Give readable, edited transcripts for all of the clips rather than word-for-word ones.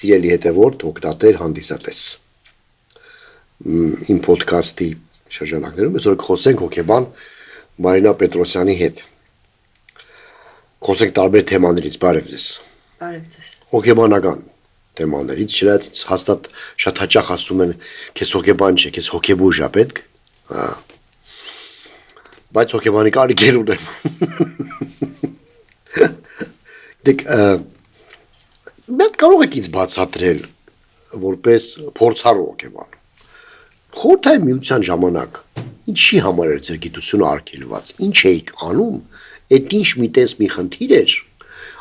սիրելի հետևորդ, օգտատեր, հանդիսատես։ Իմ ոդքասթի շրջանակներում այսօր խոսենք հոգեբան Մարինա Պետրոսյանի հետ։ Խոսենք տարբեր թեմաներից, բարև ձեզ։ Բարև ձեզ։ Հոգեբանական թեմաներից, չնայած հաստատ շատ հաճախ ասում են, քեզ հոգեբան չէ, քեզ հոգեբույժ է պետք։ Բայց հոգեբանի կարիքեր ունեմ։ Դեք մենք կարող եք ինձ բացատրել որպես փորձառու հոգեբան։ Խորհրդային միության ժամանակ ինչի համար էր ձեր գիտությունը արգելված։ Ինչ էիք անում։ Այդ ինչ միտես մի խնդիր էր։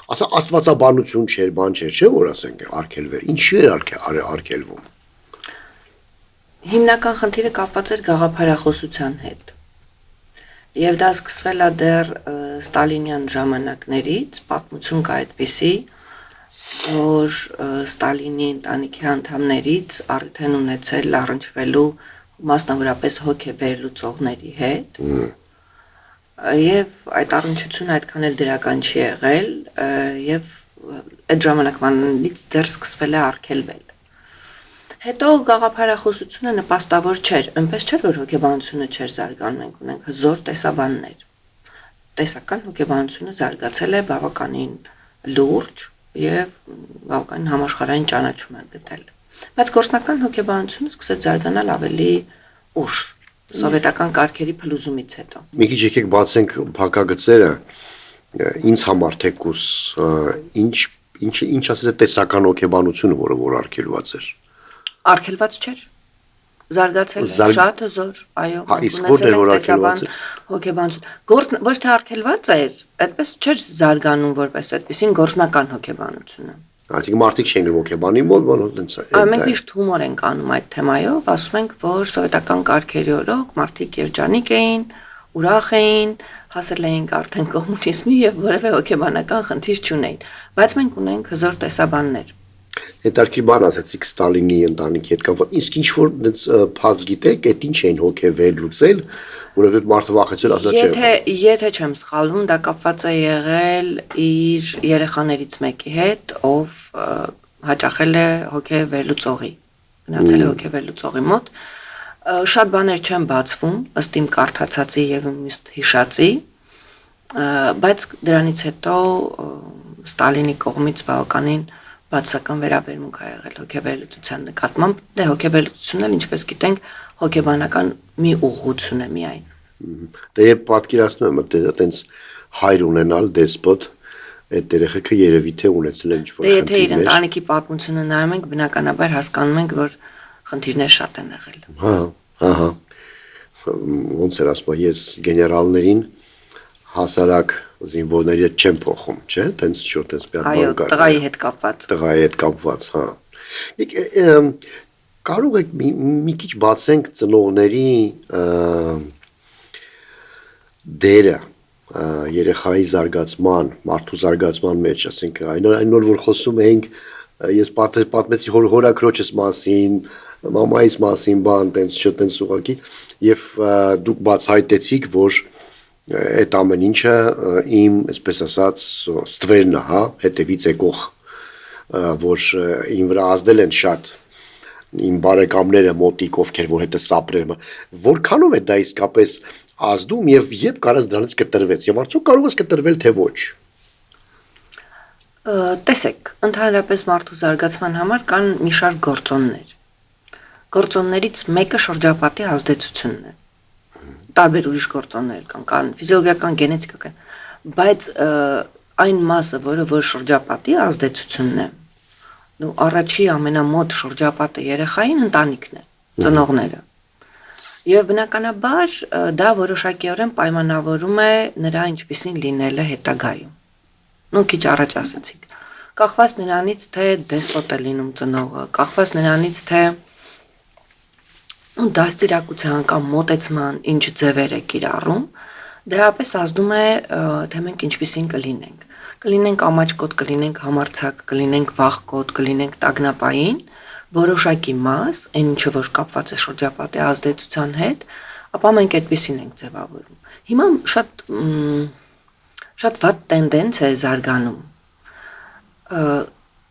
Ասա աստվածաբանություն չէր, բան չէր, չէ՞ որ ասենք արգելվեր։ Ինչի էր արգելվում։ Հիմնական խնդիրը կապված էր գաղափարախոսության հետ։ Եվ դա սկսվել է դեռ Ստալինյան ժամանակներից, պատմություն կա այդպիսի, որ Ստալինի ընտանիքի անդամներից առիթ են ունեցել առնչվելու մասնավորապես հոգեվերլուծողների հետ, եւ այդ առնչությունը այդքան էլ դրական չի եղել, եւ այդ ժամանակվանից դեռ սկսվել է արգելվել։ Հետո գաղափարախոսությունը նպաստավոր չէր, այնպես չէր, որ հոգեբանությունը չէր զարգանում, մենք ունենք հզոր տեսաբաններ։ Տեսական հոգեբանությունը զարգացել է բավականին լուրջ եւ բավականին համաշխարհային ճանաչում է գտել։ Բայց գործնական հոգեբանությունը սկսեց զարգանալ ավելի ուշ, սովետական կարգերի փլուզումից հետո։ Մի քիչ եկեք բացենք փակագծերը, ինձ համար թեկուս ինչ ասես է տեսական հոգեբանությունը, որը արգելված էր։ Արգելված չէր։ Զարգացել է շատ հզոր, այո, իսկ որտեղ որ արգելված էր հոգեբանություն։ Ոչ թե արգելված էր, այդպես չէր զարգանում որպես այդպեսին գործնական հոգեբանությունը։ Այսինքն մարդիկ չէին հոգեբանի մոտ, որոնց տենց է։ Մենք միշտ հումոր ենք անում այդ թեմայով, ասում ենք, որ սովետական կարգերի օրոք մարդիկ երջանիկ էին, ուրախ էին, հասել էին արդեն կոմունիզմի եւ որևէ հոգեբանական խնդիր չունեին, բայց մենք ունենք հզոր տեսաբաններ։ Հետարքի բան ասացիք Ստալինի ընտանիքի հետ կապված, իսկ ինչ որ դից փաստ գիտեք, այդ ինչ էին հոգեվերլուծել, որովհետեւ մարդը վախեցել ասա չէ։ Եթե չեմ սխալվում, դա կապված է եղել իր երեխաներից մեկի հետ, ով հաճախել է հոգեվերլուծողի, գնացել է հոգեվերլուծողի մոտ։ Շատ բաներ չեն բացվում, ըստ իմ կարդացածի եւ ըստ հիշածի, բայց դրանից հետո Ստալինի կողմից բավականին բացական վերաբերմունք ա եղել հոգեվերլուծության նկատմամբ, դե հոգեվերլուծությունն էլ ինչպես գիտենք, հոգեբանական մի ուղղություն է միայն։ Դե եւ պատկերացնում եմ, այտենց հայր ունենալ դեսպոտ, այդ երեխեքը երևի թե ունեցել են ինչ-որ խնդիրներ։ Դե եթե իր ընտանիքի պատմությունը նայում ենք, բնականաբար հասկանում ենք, որ խնդիրներ շատ են եղել։ Ահա։ Ոնց էր ասում, ես գեներալներին հասարակ զինվորների հետ չեմ փոխում, չէ՞, տենց չէ, տենց մի հատ բան կա։ Այո, տղայի հետ կապված։ Տղայի հետ կապված, հա։ Կարող եք մի քիչ բացենք ծնողների դերը երեխայի զարգացման, մարդու զարգացման մեջ, ասենք այն նոր որ խոսում էինք, ես պատմեցի հորաքրոջս մասին, մամայիս մասին, բան, տենց չէ, տենց ուղղակի, եւ դուք բացահայտեցիք, որ այդ ամեն ինչը իմ, այսպես ասած, ստվերն է, հա, հետևից եկող, որ իմ վրա ազդել են շատ իմ բարեկամները մոտիկ, ովքեր որ հետը սապրել, որքանով է դա իսկապես ազդում եւ երբ կարած դրանից կտրվեց եւ արդյոք կարող ես կտրվել թե ոչ։ Տեսեք, ընդհանրապես մարդու զարգացման համար կան մի շարք գործոններ։ Գործոններից մեկը շրջապատի ազդեցությունն է։ Տարբեր ուրիշ գործոններ կան ֆիզիոլոգիական, գենետիկական, բայց այն մասը, որ շրջապատի ազդեցությունն է, ու առաջի ամենամոտ շրջապատը երեխային ընտանիքն է, ծնողները։ Եվ բնականաբար դա որոշակիորեն պայմանավորում է նրա ինչպիսին լինելը հետագայում։ Ու քիչ առաջ ասացիք, կախված նրանից, թե դեսպոտ է լինում ծնողը, կախված նրանից, թե դաստիարակության կամ մոտեցման ինչ ձևեր է կիրառում, դրապես ազդում է, թե մենք ինչպիսին կլինենք։ Կլինենք ամաչկոտ, կլինենք համարձակ, կլինենք վախկոտ, կլինենք տագնապային, որոշակի մաս, այն ինչը որ կապված է շրջապատի ազդեցության հետ, ապա մենք այդպեսին ենք ձևավորում։ Հիմա շատ վատ տենդենց է զարգանում։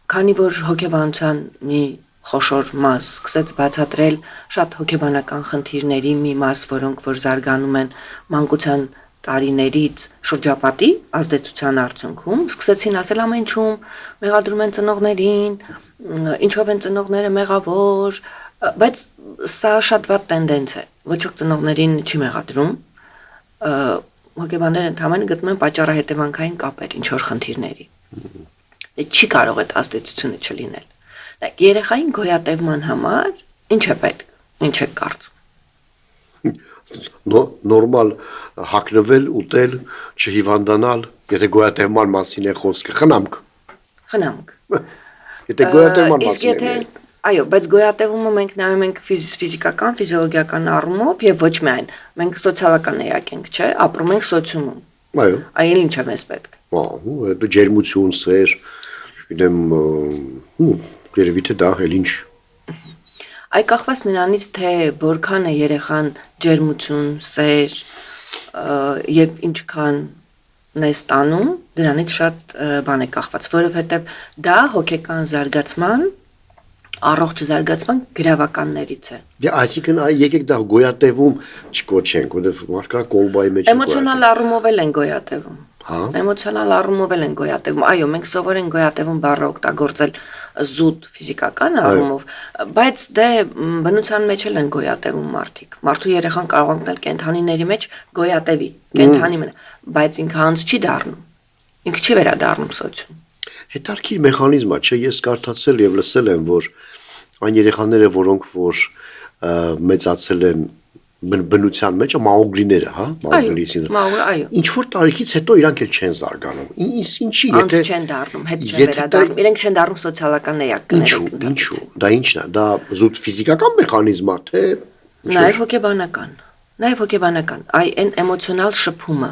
Քանի որ հոգեբանության մի խոշոր մաս սկսեց բացատրել շատ հոգեբանական խնդիրների մի մաս, որոնք որ զարգանում են մանկության տարիներից շրջապատի ազդեցության արդյունքում, սկսեցին ասել ամեն ինչում մեղադրում են ծնողներին, ինչով են ծնողները մեղավոր, բայց սա շատ վատ տենդենց է։ Ոչ ոք ծնողներին չի մեղադրում, հոգեբանները ընդհանրապես գտնում են պատճառահետևանքային կապեր ինչ որ խնդիրների։ Չի կարող այդ ազդեցությունը չլինել։ Երեխային գոյատևման համար ինչ է պետք, ինչ է կարծում։ Նորմալ հագնվել, ուտել, չհիվանդանալ, եթե գոյատևման մասին է խոսքը, խնամք։ Եթե գոյատևման մասին է։ Այո, բայց գոյատևումը մենք նայում ենք ֆիզիկական, ֆիզիոլոգիական առումով եւ ոչ միայն։ Մենք սոցիալական էակ ենք, չէ՞, ապրում ենք սոցիումում։ Այո։ Այլ ինչ է մեզ պետք։ Դու ջերմություն, սեր, գիտեմ, երևի թե դա էլ ինչ։ Այ կախված նրանից, թե որքան է երեխան ջերմություն, սեր եւ ինչքան է ստանում, դրանից շատ բան է կախված, որովհետեւ դա հոգեկան զարգացման առողջ զարգացման գրավականներից է։ Դե այսինքն եկեք դա գոյատևում չկոչենք, որովհետև մարդկա կոլբայի մեջ էմոցիոնալ առումով էլ են գոյատևում։ Հա։ Էմոցիոնալ առումով էլ են գոյատևում։ Այո, մենք սովոր ենք գոյատևում բառը օգտագործել զուտ ֆիզիկական առումով, բայց դե բնության մեջ էլ են գոյատևում մարդիկ։ Մարդու երեխան կարող է մտնել կենդանիների մեջ գոյատևի, կենդանի մնա, բայց ինքը հանց չի դառնում։ Ինքը չի վերադառնում սոցիում։ Հետարքի մեխանիզմա, չէ, ես կարդացել եւ լսել եմ, որ այն երեխաները, որոնք որ մեծացել են բնության մեջ, մաուգլիները, հա, մաուգլիսին։ Այո։ Ինչ որ տարիքից հետո իրանք էլ չեն զարգանում։ Ինչի, եթե չեն դառնում, հետ չեն վերադառնում, իրենք չեն դառնում սոցիալական էակներ։ Ինչու։ Դա ինչն է, դա զուտ ֆիզիկական մեխանիզմ է, թե Նաև հոգեբանական։ Նաև հոգեբանական, այ այն էմոցիոնալ շփումը,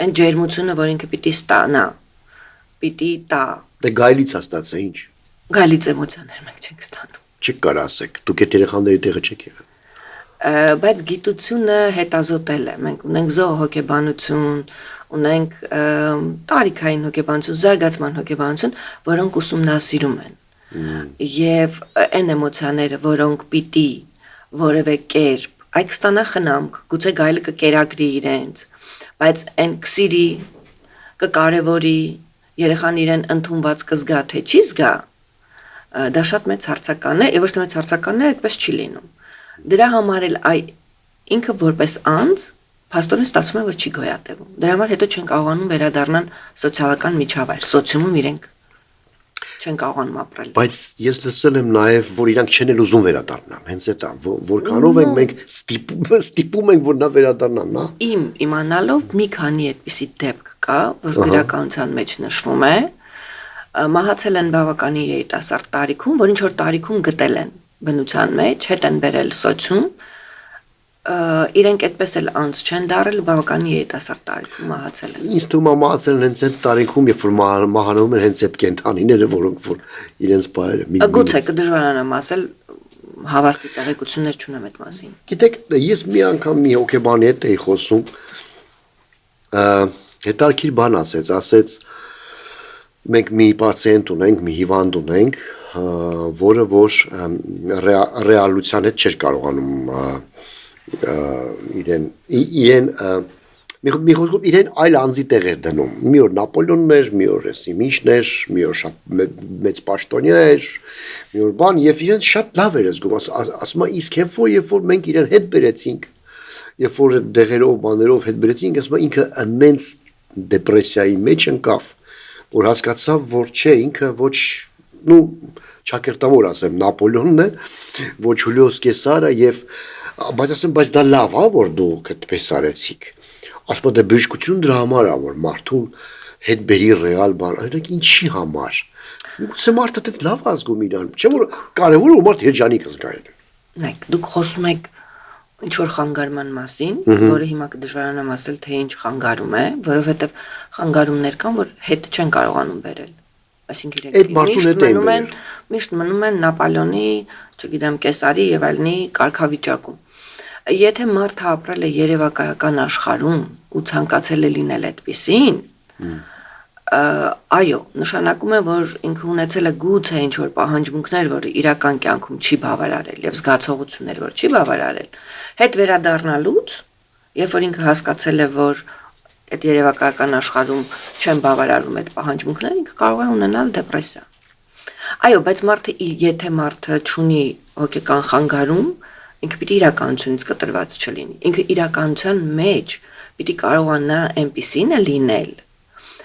այն ջերմությունը, որ ինքը պիտի ստանա, պիտի տա։ Դե գայլից է ստացա ինչ։ Գայլից էմոցիաներ մենք չենք ստանում։ Չեք կարող ասեք, դուք այդ երեխաների տեղը չեք եղել։ Բայց գիտությունը հետազոտել է։ Մենք ունենք զոհոգեբանություն, ունենք տարիքային հոգեբանություն, զարգացման հոգեբանություն, որոնք ուսումնասիրում են։ Եվ այն էմոցիաները, որոնք պիտի որևէ կերպ այք ստանա խնամք, գուցե գայլը կկերակրի իրենց, բայց այն կսիրի, կկարևորի, երեխան իրեն ընդունված կզգա, թե չի զգա, դա շատ մեծ հարցական է, եւ ոչ թե մեծ հարցական է, այդպես չի լինում։ Դրա համար էլ ինքը որպես անձ փաստորեն ստացվում է, որ չի գոյատևում։ Դրա համար հետո չեն կարողանում վերադառնալ սոցիալական միջավայր, սոցիումում իրենք չեն կարողանում ապրել։ Բայց ես լսել եմ նաև, որ իրանք չեն էլ ուզում վերադառնալ, հենց այդ է, որքանով ենք մենք ստիպում ենք, որ նա վերադառնան, հա։ Իմ իմանալով մի քանի այդպիսի դեպք կա, որ գրականության մեջ նշվում է, մահացել են բավականին երիտասարդ տարիքում, որ ինչ որ տարիքում գտել են բնության մեջ, հետ են բերել սոցիում, իրենք այդպես էլ անց չեն դարել, բավականին երիտասարդ տարիքում մահացել են։ Ինձ թվում է մահացել են հենց այդ տարիքում, երբ որ մահանում են հենց այդ կենդանիները, որոնք որ իրենց բայել են։ Գուցե կդժվարանամ ասել, հավաստի տեղեկություններ չունեմ այդ մասին։ Գիտեք, ես մի անգամ մի հոգեբանի հետ էի խոսում, հետարքիր բան ասեց, մենք մի պացիենտ ունենք, մի հիվանդ ունենք, որը որ ռեալության հետ չէր կարողանում իրեն այլ անձի տեղ էր դնում։ Մի օր Նապոլեոնն էր, մի օր Սիմիշն էր, մի օր շատ մեծ պաշտոնյա էր, մի օր բան, եւ իրեն շատ լավ էր զգում, ասում է, իսկ երբ որ մենք իրեն հետ բերեցինք, երբ որ դեղերով, բաներով հետ բերեցինք, ասում է, ինքը անենց դեպրեսիայի մեջ ընկավ, որ հասկացավ, որ չէ, ինքը ոչ, չակերտավոր ասեմ, Նապոլեոնն է, ոչ Հուլիոս Կեսարը եւ բայց ասեմ, բայց դա լավ է, որ դուք այդպես արեցիք։ Ասում եմ, դե բժշկություն դրա համար է, որ մարդուն հետ բերի ռեալ բան, այնինք ինչի համար։ Գուցե մարդը դեռ լավ ազգում իրան, չէ՞ որ կարևորը ու մարդ երջանիկ զգայել։ Նայեք, դուք խոսում եք ինչ որ խանգարման մասին, որը հիմա կդժվարանամ ասել, թե ինչ խանգարում է, որովհետև խանգարումներ կան, որ հետ չեն կարողանում բերել։ Այսինքն իրենք միշտ մնում են Նապոլեոնի, չգիտեմ, Կեսարի եւ այլնի կարգավիճակում։ Եթե մարդը ապրել է երևակայական աշխարհում ու ցանկացել է լինել այդպիսին, այո, նշանակում է, որ ինքը ունեցել է գուցե ինչ-որ պահանջմունքներ, որ իրական կյանքում չի բավարարել եւ զգացողություններ, որ չի բավարարել, հետ վերադառնալուց, երբ որ ինքը հասկացել է, որ այդ երևակայական աշխարհում չեն բավարարում այդ պահանջմունքները, ինքը կարող է ունենալ դեպրեսիա։ Այո, բայց եթե մարդը ունի հոգեկան խանգարում, ինքը պիտի իրականությունից կտրված չլինի։ Ինքը իրականության մեջ պիտի կարողանա այնպիսին լինել,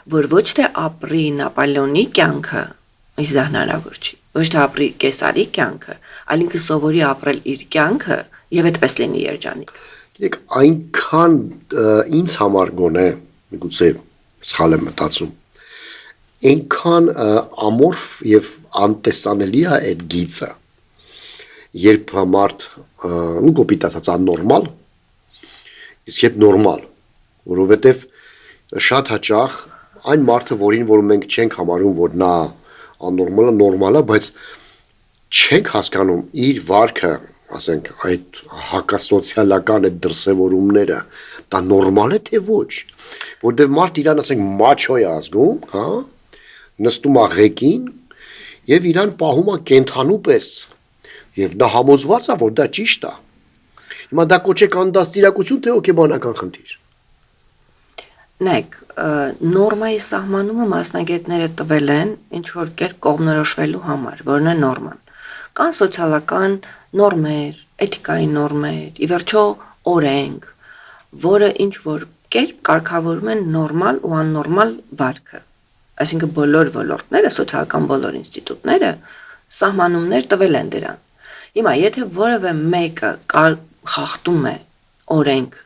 որ ոչ թե ապրի Նապոլեոնի կյանքը, իսկ դա հնարավոր չի, ոչ թե ապրի Կեսարի կյանքը, այլ ինքը սովորի ապրել իր կյանքը եւ այդպես լինի երջանիկ։ Գիտեք, այնքան ինձ համար գոնե, միգուցե սխալ եմ մտածում, այնքան ամորֆ եւ անտեսանելի է այդ գիծը, երբ մարդ ու կոպիտ ասած աննորմալ, իսկ երբ նորմալ, որովհետեւ շատ հաճախ այն մարդը, որ մենք չենք համարում, որ նա աննորմալ է, նորմալ է, բայց չենք հասկանում իր վարքը, ասենք, այդ հակասոցիալական այդ դրսևորումները, դա նորմալ է թե ոչ, որտեղ մարդ իրան, ասենք, մաչո է ազգում, հա, նստում է ղեկին եւ իրան պահում է կենթանու պես եւ նա համոզված է, որ դա ճիշտ է։ Հիմա դա կոչեք անդաստիարակություն թե հոգեբանական խնդիր։ Նայեք, նորմայի սահմանումը մասնագետները տվել են ինչ-որ կերպ կողմնորոշվելու համար, որն է նորման։ Կան սոցիալական նորմեր, էթիկայի նորմեր, ի վերջո օրենք, որը ինչ-որ կերպ կարգավորում են նորմալ ու աննորմալ վարքը։ Այսինքն բոլոր ոլորտները, սոցիալական բոլոր ինստիտուտները սահմանումներ տվել են դրան։ Հիմա եթե որևէ մեկը խախտում է օրենք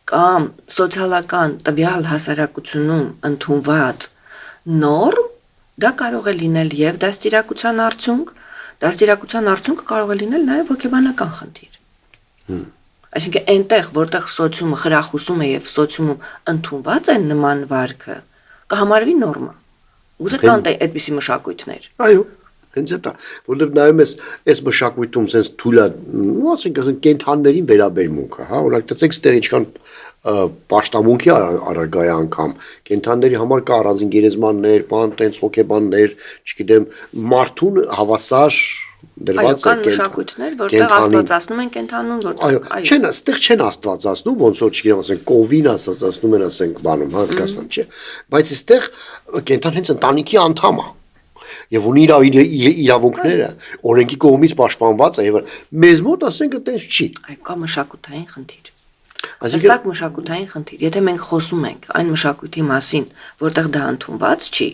կամ սոցիալական տվյալ հասարակությունում ընդունված նորմ, դա կարող է լինել եւ դաստիարակության արդյունքը կարող է լինել նաեւ հոգեբանական խնդիր։ Այսինքն այնտեղ, որտեղ սոցիումը խրախուսում է եւ սոցիումում ընդունված է նման վարքը, կհամարվի նորմա։ Ուզե կան այդպիսի մշակույթներ։ Այո, հենց դա, որովհետև նայում ես այս մշակույթում sense թույլ է, ասենք կենթանիներին վերաբերմունքը, հա, օրինակ տեսեք ստեղ ինչքան պաշտամունքի առարգայ անգամ կենթանիների համար կա առանձին գերեզմաններ, բան, տենց հոգեբաններ, չգիտեմ, մարդուն հավասար դրված է մշակույթներ, որտեղ աստվածացնում են կենթանուն, որտեղ այո, այստեղ չեն աստվածացնում, ոնց որ չգիտեմ, ասենք կովին աստվածացնում են, ասենք բանում, հա, Հնդկաստան, չէ, բայց այստեղ կենթան հենց ընտանիքի անդամ է եւ ունի իր իրավունքները, օրենքի կողմից պաշտպանված է եւ մեզ մոտ ասենք այտենց չի։ Այո, կա մշակութային խնդիր։ Այսինքն մշակութային խնդիր, եթե մենք խոսում ենք այն մշակույթի մասին, որտեղ դա ընդունված չի,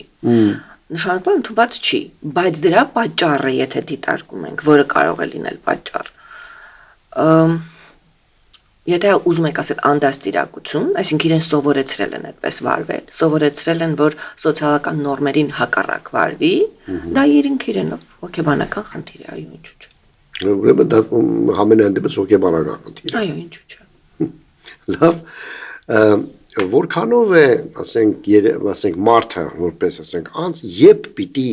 նշանակում ընդունված չի, բայց դրա պատճառը, եթե դիտարկում ենք, որը կարող է լինել պատճառ, եթե ուզում եք ասել անդաստիարակություն, այսինքն իրեն սովորեցրել են այդպես վարվել, սովորեցրել են, որ սոցիալական նորմերին հակառակ վարվի, դա իրենով հոգեբանական խնդիր է, այո, ինչու՞ չէ։ Ուրեմն դա համենայն դեպս հոգեբանական խնդիր է։ Այո, ինչու՞ չէ։ Լավ, որքանով է, ասենք մարդը, որպես ասենք անձ, երբ պիտի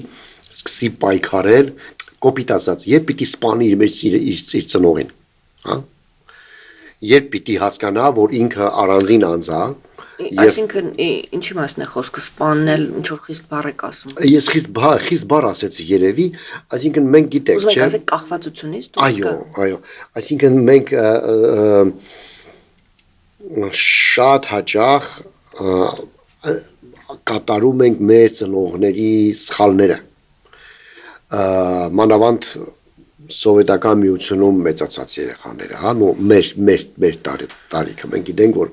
սկսի պայքարել, կոպիտ ասած, երբ պիտի սպանի իր մեջ իր ծնողին, հա? Երբ պիտի հասկանա, որ ինքը առանձին անձ է, այսինքն ինչի մասն է խոսքը սպանել, ինչ որ խիստ բառ եք ասում։ Ես խիստ բառ ասեցի երևի, այսինքն մենք գիտենք, չէ՞։ Ուզում եք ասել կախվածությունից դուրս գա։ Այո, այսինքն մենք շատ հաճախ կատարում ենք մեր ծնողների սխալները, մանավանդ սովետական միությունում մեծացած երեխաները, հա, մեր տարիքը, մենք գիտենք, որ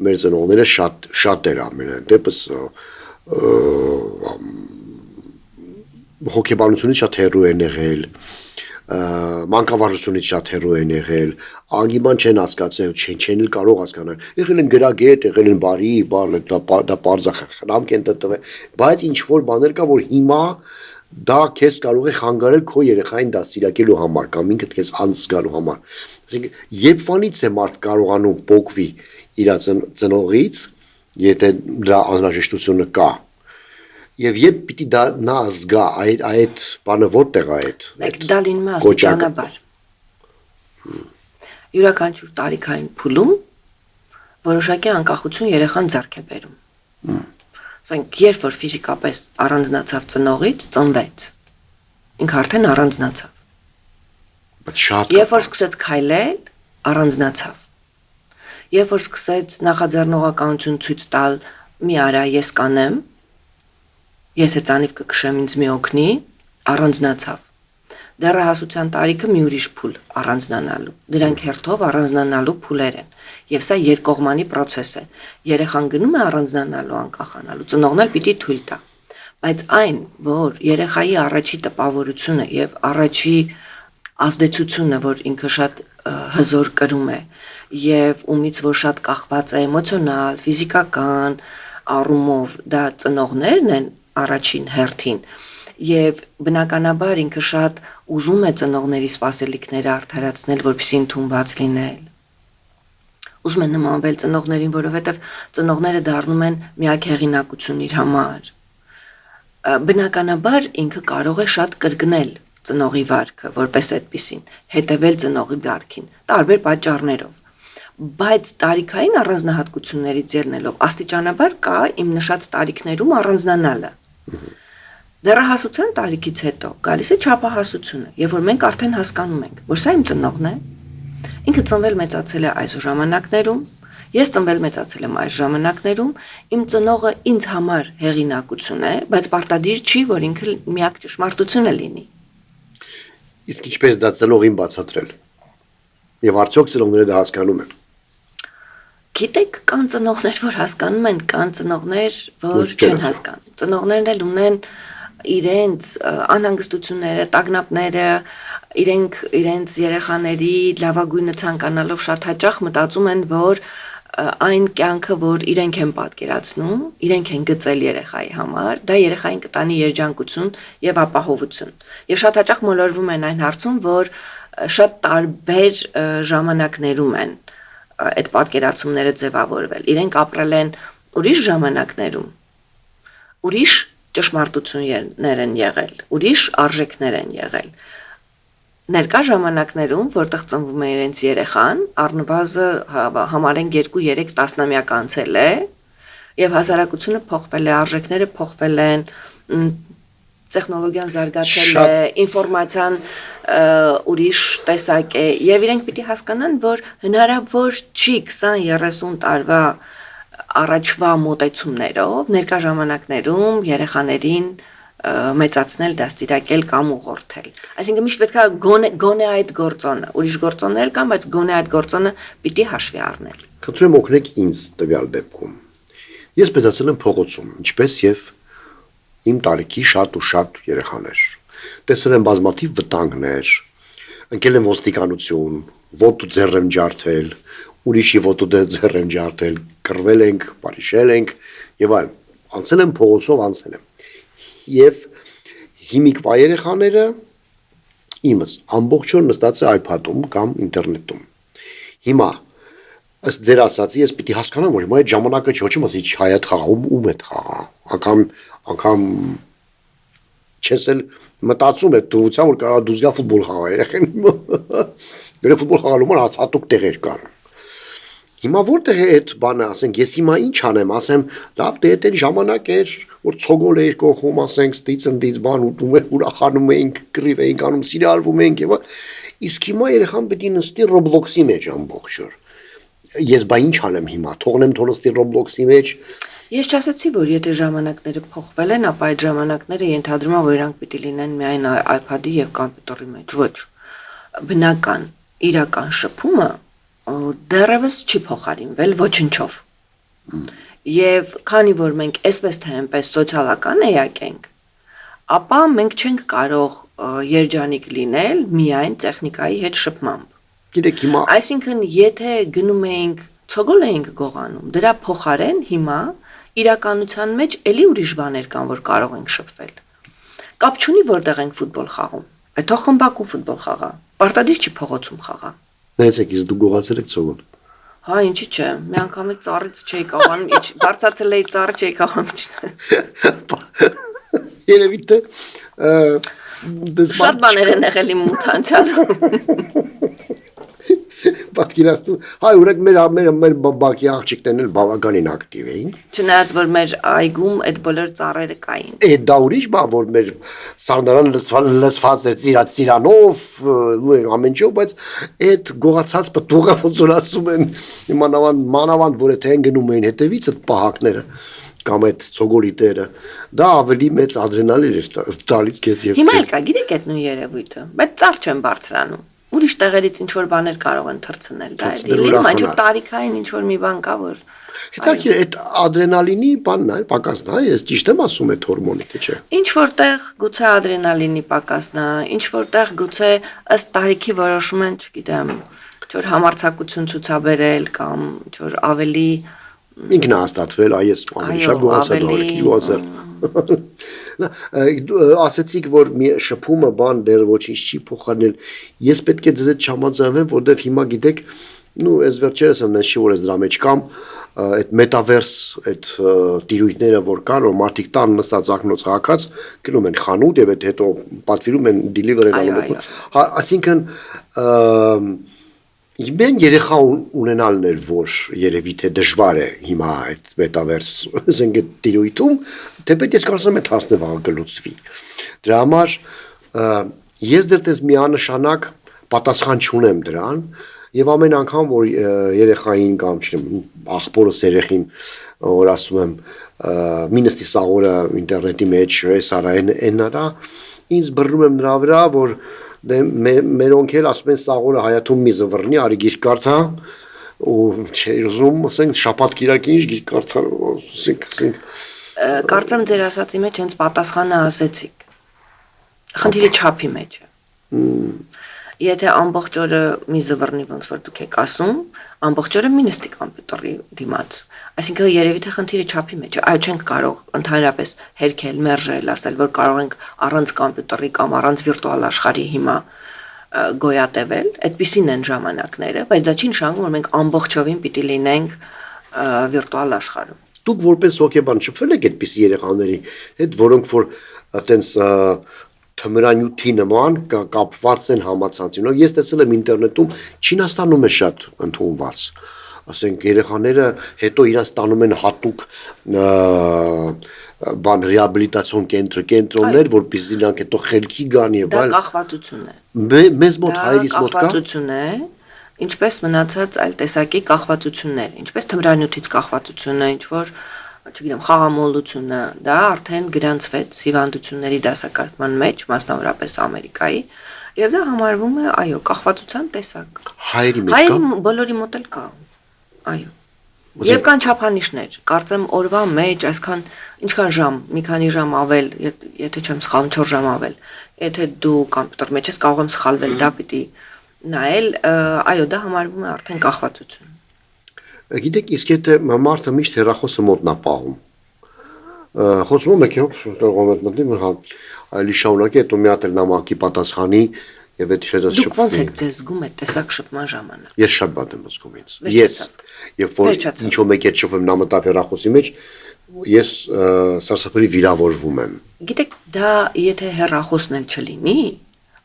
մեր ծնողները շատ էր ամենայն դեպս հոգեբանությունից շատ հեռու են եղել, մանկավարժությունից շատ հեռու են եղել, անգիման չեն հասկացել, չեն էլ կարող հասկանալ, եղել են գրագետ, եղել են բարի, դա պարզախնամք են տվել, բայց ինչ-որ բաներ կա, որ հիմա դա քեզ կարող է խանգարել քո երեխային դաստիարակելու համար կամ ինքդ քեզ անց զգալու համար։ Այսինքն, երբվանից է մարդ կարողանում փոկվի իր ծնողից, եթե դրա անհրաժեշտությունը կա։ Եվ երբ պիտի դա նա զգա այդ բանը որտեղ է այդ։ Դա լինում է աստիճանաբար։ Յուրաքանչյուր տարիքային փուլում որոշակի անկախություն երեխան ձեռք է բերում։ ասենք երբ որ ֆիզիկապես առանձնացավ ծնողից, ծնվեց։ Ինքը արդեն առանձնացավ։ Բայց շատ Երբ որ սկսեց քայլել, առանձնացավ։ Երբ որ սկսեց նախաձեռնողականություն ցույց տալ, մի արա, ես կանեմ, ես հեծանիվ կքշեմ, ինձ մի օգնի, առանձնացավ։ Դեռահասության տարիքը մի ուրիշ փուլ առանձնանալու։ Դրանք հերթով առանձնանալու փուլեր են։ Եվ սա երկկողմանի process է։ Երեխան գնում է առանձնանալու, անկախանալու, ծնողն էլ պիտի թույլ տա։ Բայց այն, որ երեխայի առաջի տպավորությունը եւ առաջի ազդեցությունը, որ ինքը շատ հզոր կրում է եւ ումից որ շատ կախված է էմոցիոնալ, ֆիզիկական առումով, դա ծնողներն են առաջին հերթին եւ բնականաբար ինքը շատ ուզում է ծնողների սպասելիքները արդարացնել, որպեսզի ընդունված լինել։ Ուզում են նմանվել ծնողներին, որովհետեւ ծնողները դառնում են միակ հեղինակություն իր համար։ Բնականաբար ինքը կարող է շատ կրկնել ծնողի վարքը, որպես այդպեսին, հետևել ծնողի վարքին, տարբեր պատճառներով։ Բայց տարիքային առանձնահատկություններից ելնելով աստիճանաբար կա իմ նշած տարիքներում առանձնանալը։ Դեռահասության տարիքից հետո գալիս է չափահասությունը, երբ որ մենք արդեն հասկանում ենք, որ սա իմ ծնողն է, ինքը ծնվել մեծացել է այս ժամանակներում, ես ծնվել մեծացել եմ այս ժամանակներում, իմ ծնողը ինձ համար հեղինակություն է, բայց պարտադիր չի, որ ինքը միակ ճշմարտությունը լինի։ Իսկ ինչպես դա ծնողին բացատրել։ Եվ արդյոք ծնողները դա հասկանում են։ Գիտեք, կան ծնողներ, որ հասկանում են, կան ծնողներ, որ չեն հասկանում։ Ծնողներն էլ ունեն իրենց անհանգստությունները, տագնապները, իրենց երեխաների լավագույնը ցանկանալով շատ հաճախ մտածում են, որ այն կյանքը, որ իրենք են պատկերացնում, իրենք են գծել երեխայի համար, դա երեխային կտանի երջանկություն եւ ապահովություն։ Եվ շատ հաճախ մոլորվում են այն հարցում, որ շատ տարբեր ժամանակներում են այդ պատկերացումները ձևավորվել։ Իրենք ապրել են ուրիշ ժամանակներում, ուրիշ ճշմարտություններ են եղել, ուրիշ արժեքներ են եղել։ Ներկա ժամանակներում, որտեղ ծնվում է իրենց երեխան, առնվազն համարեն 2-3 տասնամյակ անցել է, եւ հասարակությունը փոխվել է, արժեքները փոխվել են, տեխնոլոգիան զարգացել է, ինֆորմացիան ուրիշ տեսակ է, եւ իրենք պիտի հասկանան, որ հնարավոր չի 20-30 տարվա առաջվա մոտեցումներով ներկա ժամանակներում երեխաներին մեծացնել, դաստիարակել կամ ուղղորդել։ Այսինքն միշտ պետք է գոնե այդ գործոնը, ուրիշ գործոններ կան, բայց գոնե այդ գործոնը պիտի հաշվի առնել։ Խնդրում եմ օգնեք ինձ տվյալ դեպքում։ Ես մեծացել եմ փողոցում, ինչպես եւ իմ տարիքի շատ ու շատ երեխաներ։ Տեսել եմ բազմաթիվ վտանգներ, ընկել եմ ոստիկանություն, ոտու ձեռ եմ ջարդել, ուրիշի ոտու ձեռ եմ ջարդել, կռվել ենք, բարիշել ենք եւ այլն։ Անցել եմ փողոցով, անցել եմ։ Եվ հիմիկվա երեխաները իմս ամբողջ օր նստած է iPad-ում կամ ինտերնետում։ Հիմա ըստ ձեր ասածի ես պիտի հասկանամ, որ հիմա այդ ժամանակը չի, ոչմ ասի հայատ խաղում ում է խաղա։ Անգամ չես էլ մտածում է դրության, որ կարող դուզ գա ֆուտբոլ խաղա երեխան։ Դրա ֆուտբոլ խաղալու համար հատուկ տեղեր կան։ Հիմա որտեղ է այդ բանը, ասենք, ես հիմա ինչ անեմ, ասեմ, լավ, դե այդ ժամանակ էր, որ ցոգոլ էր կողում, ասենք, ստից ընդից բան ուտում է, ուրախանում էինք, կռիվ էինք անում, սիրալվում էինք եւ իսկ հիմա երեխան պետք է նստի Roblox-ի մեջ ամբողջ օր։ Ես բա ինչ անեմ հիմա, թողնեմ թոնստի Roblox-ի մեջ։ Ես չասացի, որ եթե ժամանակները փոխվել են, ապա այդ ժամանակները ենթադրում եմ, որ իրանք պիտի լինեն միայն iPad-ի եւ կոմպյուտերի մեջ։ Ոչ։ Բնական, իրական շփումը դեռևս չի փոխարինվել ոչնչով։ Եվ քանի որ մենք այսպես թե այնպես սոցիալական էակ ենք, ապա մենք չենք կարող երջանիկ լինել միայն տեխնիկայի հետ շփմամբ։ Գիտեք հիմա Այսինքն, եթե գնում էինք, ցոգոլ էինք գողանում, դրա փոխարեն հիմա իրականության մեջ էլի ուրիշ բաներ կան, որ կարող ենք շփվել։ Կապ չունի որտեղ ենք ֆուտբոլ խաղում։ Այդ թող խմբակում ֆուտբոլ խաղա։ Պարտադիր չի փողոցում խաղա։ ներեցեք, իսկ դու գողացել եք ցողոլ։ Հա, ինչի՞ չէ, մի անգամ ծառից չէի կարողանում, բարձացել էի ծառ չէի կարողանում։ Երևի թե շատ բաներ են եղել իմ մութանցյալում։ Պատկերացնում, հայ ուրեք մեր բակի աղջիկներն էլ բավականին ակտիվ էին։ Չնայած որ մեր այգում այդ բոլոր ծառերը կային։ Այդ դա ուրիշ բան, որ մեր սառնարան լցված էր ծիրանով, ամեն ինչով, բայց այդ գողացած պտուղը ոնց որ ասում են, մանավանդ որ եթե են գնում էին հետևից այդ պահակները կամ այդ ցոգորիտերը, դա ավելի մեծ ադրենալին էր տալիս քեզ եւ Հիմա էլ կա, գիտեք այդ նույն երևույթը, բայց ծառ չեն բարձրանում։ Ուրիշ տեղերից ինչ որ բաներ կարող են թռցնել, դա է դիլի, ինչ որ տարիքային ինչ որ մի բան կա, որ Հետաքրքիր այդ ադրենալինի բանն է, պակասն է, ես ճիշտ եմ ասում այդ հորմոնի, թե չէ։ Ինչ որտեղ գուցե ադրենալինի պակասն է, ինչ որտեղ գուցե ըստ տարիքի որոշում են, չգիտեմ, ինչ որ համարձակություն ցուցաբերել կամ ինչ որ ավելի Ինքնահաստատվել, այս բանը շատ գոհացել։ Ասեցիք, որ մի շփումը բան դեռ ոչինչ չի փոխարինել։ Ես պետք է ձեզ հետ չհամաձայնվեմ, որովհետև հիմա գիտեք, այս վերջերս եմ նշի, որ ես դրա մեջ կամ այդ մետավերս, այդ տիրույթները որ կան, որ մարդիկ տան նստած ակնոց հակած, գնում են խանութ եւ այդ հետո պատվիրում են deliver են անում։ Այսինքն Իբեն երեխա ունենալն էր, որ երևի թե դժվար է հիմա այդ մետավերս ասենք այդ տիրույթում, թեպետ ես կարծում եմ այդ հարցը վաղ կլուծվի։ Դրա համար ես դեռ միանշանակ պատասխան չունեմ դրան եւ ամեն անգամ որ երեխային կամ չեմ աղբորս երեխին որ ասում եմ մի նստի սաղորը ինտերնետի մեջ էս արա այն արա ինձ բռնում եմ նրա վրա որ մերոնք էլ ասում են սաղորը հայաթում մի զվռնի, արի գիրք կարդա ու չէ ուզում, ասենք շաբաթ կիրակի ինչ գիրք կարդա, ասենք Կարծեմ ձեր ասացի մեջ հենց պատասխանը ասեցիք։ Խնդիրը չափի մեջ է։ Եթե ամբողջ օրը մի զվռնի ոնց որ դուք եք ասում, ամբողջ օրը մի նստի կոմպյուտերի դիմաց։ Այսինքն երևի թե խնդիրը չափի մեջ է։ Այո, չենք կարող ընդհանրապես հերքել, մերժել, ասել, որ կարող ենք առանց կոմպյուտերի կամ առանց վիրտուալ աշխարհի հիմա գոյատևել, այդպիսին են ժամանակները, բայց դա չի նշանակում, որ մենք ամբողջովին պիտի լինենք վիրտուալ աշխարհում։ Դուք որպես հոգեբան շփվել եք այդպիսի երեխաների հետ, որոնք որ այտենց թմրանյութի նման կապված են համացանցին։ Ես տեսել եմ ինտերնետում Չինաստանում է շատ ընդունված։ Ասենք երեխաները հետո իրաց տանում են հատուկ բան ռեաբիլիտացիոն կենտրոններ, որպեսզի նրանք հետո խելքի գան եւ այլ։ Դա կախվածություն է։ Մեզ մոտ հայերիս մոտ կա։ Կախվածություն է, ինչպես մնացած այլ տեսակի կախվածություններ, ինչպես թմրանյութից կախվածությունը, ինչ որ չգիտեմ, խաղամոլությունը, դա արդեն գրանցվեց հիվանդությունների դասակարգման մեջ, մասնավորապես Ամերիկայի, եւ դա համարվում է, այո, կախվածության տեսակ։ Հայերի մեջ կա։ Հայերի բոլորի մոտ էլ կա։ Այո։ Եվ կան չափանիշներ, կարծեմ օրվա մեջ այսքան ինչքան ժամ, մի քանի ժամ ավել, եթե չեմ սխալվում 4 ժամ ավել, եթե դու կոմպյուտերի մեջ ես կարող եմ սխալվել, դա պիտի նայել, այո, դա համարվում է արդեն կախվածություն։ Գիտեք, իսկ եթե մարդը միշտ հեռախոսը մոտնա պահում, խոսում եք, կարող եմ մտնել, հա, այլի շարունակի, հետո մի հատ էլ նամակի պատասխանի եւ այդ շետը շփվում։ Դուք ոնց եք ձեզ զգում այդ տեսակ շփման ժամանակ։ Ես շատ բան եմ զգում ինձ։ Ես, երբ որ ինչ-որ մեկի հետ շփվում նա մտավ հեռախոսի մեջ, ես սարսափելի վիրավորվում եմ։ Գիտեք, դա եթե հեռախոսն էլ չլինի,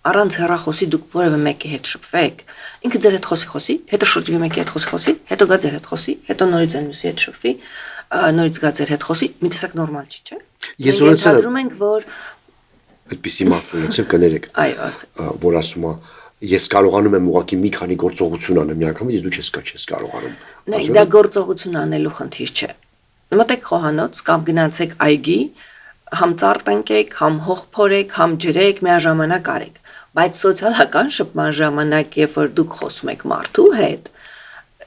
առանց հեռախոսի դուք որևէ մեկի հետ շփվեք, ինքը ձեր հետ խոսի, հետո շրջվի մեկի հետ խոսի, հետո գա ձեր հետ խոսի, հետո նորից այն մյուսի հետ շփվի, նորից գա ձեր հետ խոսի, մի տեսակ նորմալ չի, չէ՞։ Ես ունեցել ենք, որ այդպիսի մարդ ունեցել կներեք, այո, ասեք, որ ասում է ես կարողանում եմ ուղղակի մի քանի գործողություն անեմ միանգամից, ես դու չես կարողանում։ Դա գործողություն անելու խնդիր չէ։ Մտեք խոհանոց կամ գնացեք այգի, համ ծառ տնկեք, համ հող փորեք, համ ջրեք, միաժամանակ արեք։ Բայց սոցիալական շփման ժամանակ, երբ որ դուք խոսում եք մարդու հետ,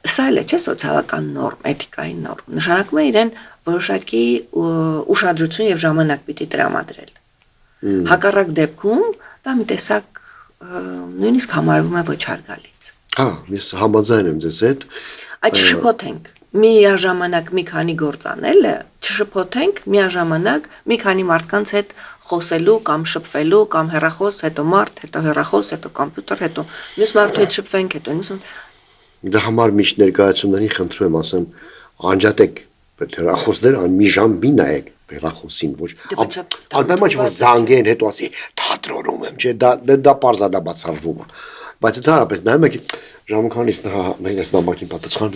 սա էլ չէ սոցիալական նորմ, էթիկայի նորմ։ Նշանակում է իրեն որոշակի ուշադրություն եւ ժամանակ պիտի տրամադրել։ Հակառակ դեպքում դա մի տեսակ նույնիսկ համարվում է ոչ հարգալից։ Հա, ես համաձայն եմ ձեզ հետ։ Այդ շփոթենք միաժամանակ մի քանի գործ անելը, չշփոթենք միաժամանակ մի քանի մարդկանց հետ խոսելու կամ շփվելու կամ հեռախոս, հետո մարդ, հետո հեռախոս, հետո կոմպյուտեր, հետո մյուս մարդու հետ շփվենք, հետո Դա համար միշտ ներկայացումներին խնդրում եմ ասեմ, անջատեք հեռախոսներ, մի ժամ մի նայեք հեռախոսին, ոչ անպայման չէ որ զանգեն հետո ասի թատրոնում եմ, չէ, դա պարզա դա բացառվում է։ Բայց ընդհանրապես նայում եք ժամանքանից մենք այս նամակին պատասխան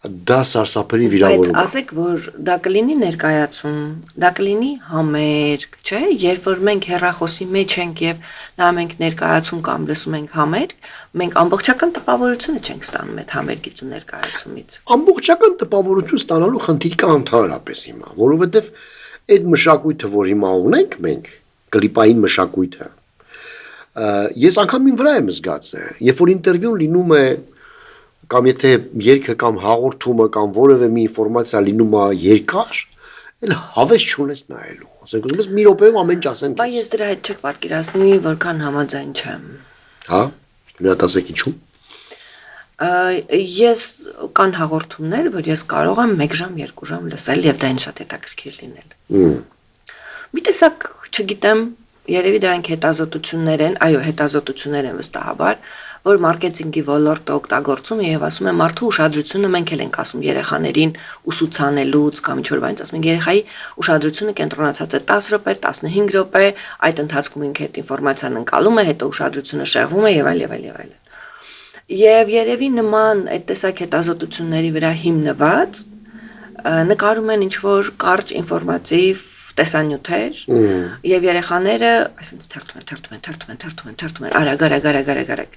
դա սարսափելի Բայց վիրավորում է։ ասեք, որ դա կլինի ներկայացում, դա կլինի համերգ, չէ՞, երբ որ մենք հեռախոսի մեջ ենք եւ նայում ենք ներկայացում կամ լսում ենք համերգ, մենք ամբողջական տպավորությունը չենք ստանում այդ համերգից ու ներկայացումից։ Ամբողջական տպավորություն ստանալու խնդիր կա ընդհանրապես հիմա, որովհետև այդ մշակույթը, որ հիմա ունենք մենք, կլիպային մշակույթը, ես անգամ իմ վրա եմ զգաց, երբ որ ինտերվյուն լինում է կամ եթե երգը կամ հաղորդումը կամ որևէ մի ինֆորմացիա լինում է երկար, էլ հավես չունես նայելու։ Ասենք ուզում ես մի րոպեում ամեն ինչ ասեմ Բայց քեզ։ ես դրա հետ չեք պատկերացնի, որքան համաձայն չեմ։ Հա։ Մի հատ ասեք ինչու։ Ես կան հաղորդումներ, որ ես կարող եմ 1 ժամ, 2 ժամ լսել եւ դա ինձ շատ հետաքրքիր լինել։ Մի տեսակ, չգիտեմ, երևի դրանք հետազոտություններ են, այո, հետազոտություններ են վստահաբար, որ մարքեթինգի ոլորտը օգտագործում է եւ ասում է մարդու ուշադրությունը մենք էլ ենք ասում երեխաներին ուսուցանելուց կամ ինչ որ բանից ասում ենք երեխայի ուշադրությունը կենտրոնացած է 10 րոպե, 15 րոպե, այդ ընթացքում ինքը այդ ինֆորմացիան ընկալում է, հետո ուշադրությունը շեղվում է եւ այլ եւ այլ եւ այլ։ Եվ երևի նման այդ տեսակ հետազոտությունների վրա հիմնված նկարում են ինչ որ կարճ ինֆորմատիվ տեսանյութեր եւ երեխաները այսպես թերթում են արագ